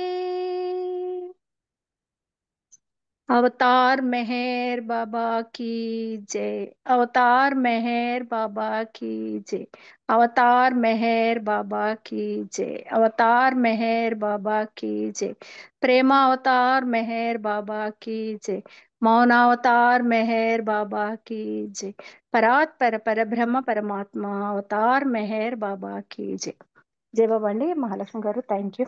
[SPEAKER 3] अवतार मेहर बाबा की जय अवतार मेहर बाबा की जय अवतार मेहर बाबा की जय अवतार मेहर बाबा की जय प्रेमा अवतार मेहर बाबा की जय मौनावतार मेहर बाबा की जय परात्पर परब्रह्म परमात्मा अवतार मेहर बाबा की जय जय बाबा अंडी महालक्ष्मी गाరు థ్యాంక్ యూ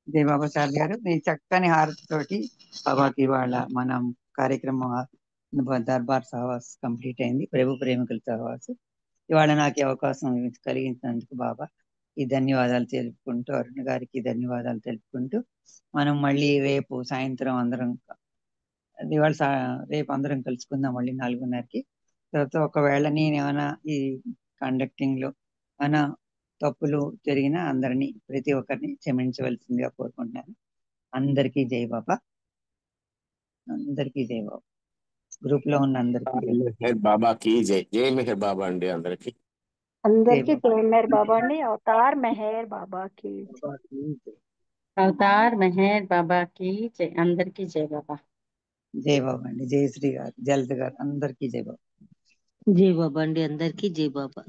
[SPEAKER 1] జై బాబా చార్లి గారు మీ చక్కని హారతితోటి బాబాకి ఇవాళ మనం కార్యక్రమం దర్బార్ సహవాస్ కంప్లీట్ అయింది ప్రభు ప్రేమికుల సహవాసు ఇవాళ నాకు ఈ అవకాశం కలిగించినందుకు బాబా ఈ ధన్యవాదాలు తెలుపుకుంటూ అరుణ్ గారికి ధన్యవాదాలు తెలుపుకుంటూ మనం మళ్ళీ రేపు సాయంత్రం అందరం ఇవాళ రేపు అందరం కలుసుకుందాం మళ్ళీ 4:30కి తర్వాత ఒకవేళ నేను ఏమైనా ఈ కండక్టింగ్ లో ఏమైనా తప్పులు జరిగినా అందరినీ ప్రతి ఒక్కరిని క్షమించవలసిందిగా కోరుకుంటున్నాను అందరికీ జై బాబా అందరికీ జై బాబా గ్రూప్ లో ఉన్న అందరికీ
[SPEAKER 4] మెహర్ బాబాకి జై జై మెహర్ బాబా అండి అందరికి
[SPEAKER 3] అందరికీ జై మెహర్ బాబా అండి అవతార్ మెహర్ బాబా की
[SPEAKER 12] అవతార్ మెహర్ బాబా की జై అందరికీ జై బాబా
[SPEAKER 1] జై బాబా అండి జై శ్రీ గారు జలద్ గారు అందరికీ జై బాబా
[SPEAKER 13] జై బాబా అండి అందరికీ జై బాబా